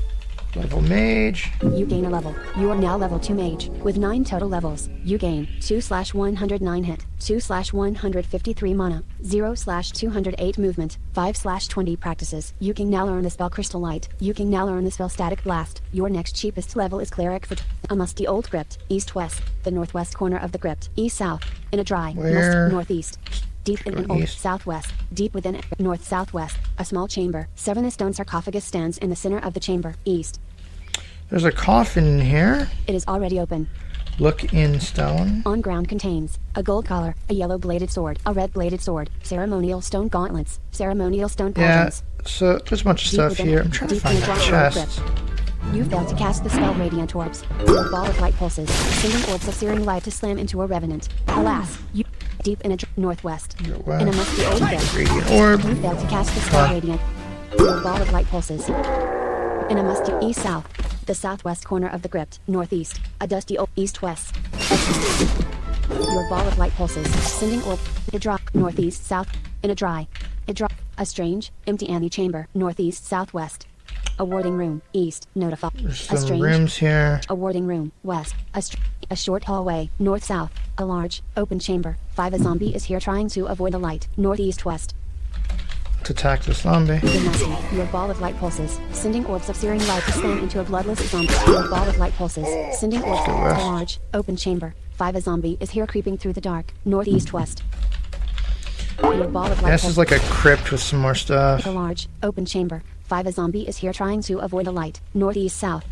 Level mage. You gain a level. You are now level 2 mage. With 9 total levels, you gain 2/109 hit, 2/153 mana, 0/208 movement, 5/20 practices. You can now learn the spell Crystal Light. You can now learn the spell Static Blast. Your next cheapest level is Cleric for a musty old crypt, east-west, the northwest corner of the crypt, east-south, in a dry, Where? musty northeast. Deep in Go an old east. southwest, deep within north-southwest, a small chamber. 7 stone sarcophagus stands in the center of the chamber, east. There's a coffin here. It is already open. Look in stone. On ground contains a gold collar, a yellow bladed sword, a red bladed sword, ceremonial stone gauntlets, ceremonial stone Yeah, pauldrons. so there's a bunch of Deep stuff within- here. I'm trying to deep find in the my dark chest. crypt. You failed to cast the spell Radiant Orbs. Your ball of light pulses, sending orbs of searing light to slam into a revenant. Alas, you deep in a northwest. West. In a musty old crypt. Radiant orb. You failed to cast the spell Huh. Radiant. Your ball of light pulses. In a musty east-south. The southwest corner of the crypt, northeast. A dusty east-west. Your ball of light pulses, sending orb. A drop, northeast, south. In a dry. A strange, empty antechamber, northeast, southwest. A warding room, east, notify. There's A some strange, rooms here. a warding room, west. A short hallway, north-south. A large, open chamber. 5. A zombie is here trying to avoid the light, northeast-west. To attack the zombie. The musty, your ball of light pulses, sending orbs of searing light to slam into a bloodless zombie. Your ball of light pulses, sending orbs to a west. large, open chamber. 5. A zombie is here creeping through the dark, northeast-west. Your ball of light This pulses. is like a crypt with some more stuff. A large, open chamber. 5. A zombie is here trying to avoid the light, northeast-south.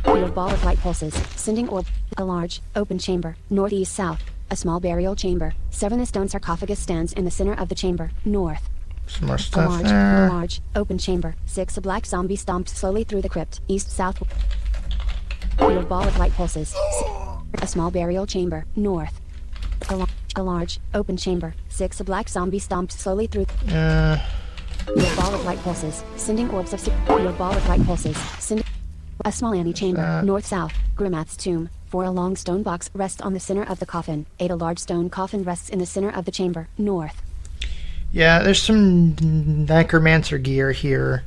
Your ball of light pulses, sending orb. A large, open chamber, northeast-south. A small burial chamber. 7. A stone sarcophagus stands in the center of the chamber, north. Some more A stuff large, there. open chamber. 6. A black zombie stomped slowly through the crypt, east-south. Your ball of light pulses. A small burial chamber, north. A large, open chamber. 6. A black zombie stomped slowly through. Your ball of light pulses, sending orbs of. Your ball of light pulses, sending. A small antechamber, that? north-south. Grimath's tomb. 4. A long stone box rests on the center of the coffin. 8. A large stone coffin rests in the center of the chamber, north. Yeah, there's some necromancer gear here.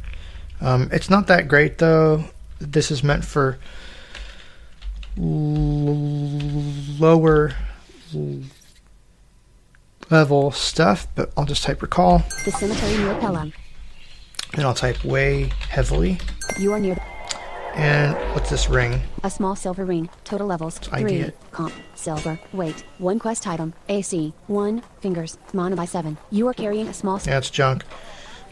It's not that great though. This is meant for lower level stuff, but I'll just type recall. The cemetery near Pelham. And I'll type way heavily. You are near And what's this ring? a small silver ring. Total levels ID 3. it. Comp. Silver. Weight. 1 quest item. AC. 1. Fingers. Mana by 7. You are carrying a small. Yeah, it's junk.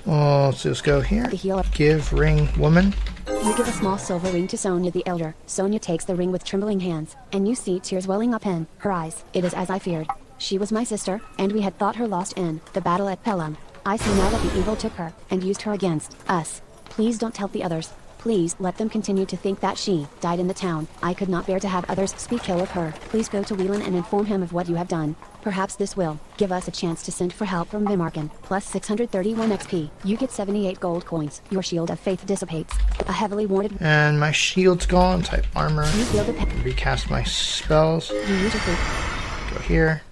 Well, let's just go here. The healer. Give ring woman. You give a small silver ring to Sonia the Elder. Sonia takes the ring with trembling hands, and you see tears welling up in her eyes. It is as I feared. She was my sister, and we had thought her lost in the battle at Pelham. I see now that the evil took her and used her against us. Please don't tell the others. Please let them continue to think that she died in the town. I could not bear to have others speak ill of her. Please go to Whelan and inform him of what you have done. Perhaps this will give us a chance to send for help from Vimarkin. Plus 631 XP. You get 78 gold coins. Your shield of faith dissipates. A heavily warded. And my shield's gone. Type armor. You feel the Recast my spells. You use your Go here.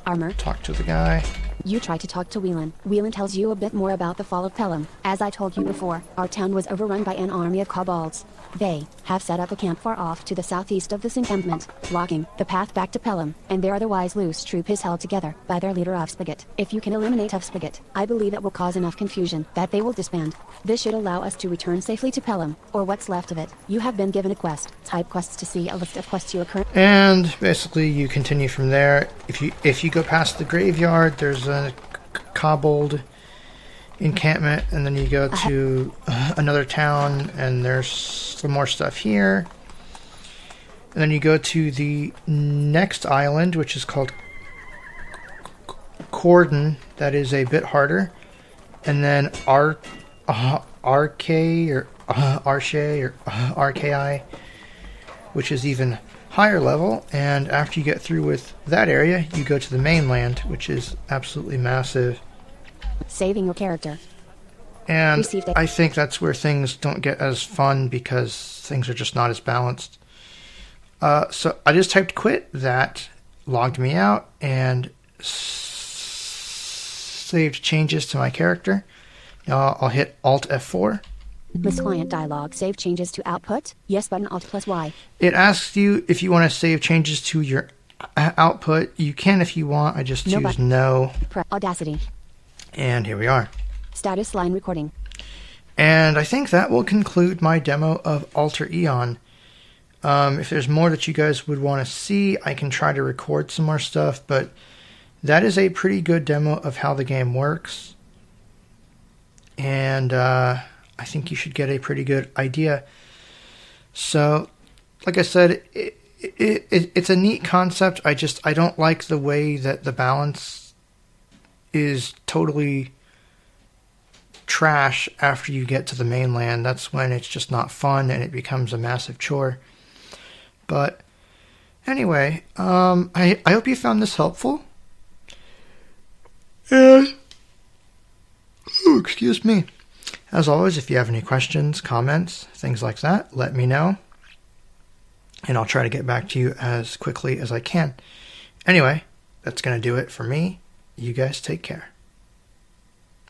armor. Talk to the guy. You try to talk to Whelan. Whelan tells you a bit more about the fall of Pelham. As I told you before, our town was overrun by an army of kobolds. They have set up a camp far off to the southeast of this encampment, blocking the path back to Pelham, and their otherwise loose troop is held together by their leader Ufspigot. If you can eliminate Ufspigot, I believe it will cause enough confusion that they will disband. This should allow us to return safely to Pelham, or what's left of it. You have been given a quest. Type quests to see a list of quests you are currently. And basically you continue from there. If you go past the graveyard, there's a kobold encampment, and then you go to another town, and there's some more stuff here. And then you go to the next island, which is called Cordon. That is a bit harder. And then RK or Arche or RKI, which is even higher level. And after you get through with that area, you go to the mainland, which is absolutely massive. Saving your character. And Received it. I think that's where things don't get as fun because things are just not as balanced. So I just typed quit. That logged me out and saved changes to my character. Now I'll hit Alt F4. List client dialog. Save changes to output. Yes button Alt plus Y. It asks you if you want to save changes to your output. You can if you want. I just No choose button. no. Audacity. And here we are. Status line recording. And I think that will conclude my demo of Alter Aeon. If there's more that you guys would want to see, I can try to record some more stuff, but that is a pretty good demo of how the game works. And I think you should get a pretty good idea. So, like I said, it's a neat concept. I don't like the way that the balance is totally trash after you get to the mainland. That's when it's just not fun and it becomes a massive chore. But anyway, I hope you found this helpful. And, excuse me. As always, if you have any questions, comments, things like that, let me know. And I'll try to get back to you as quickly as I can. Anyway, that's going to do it for me. You guys take care.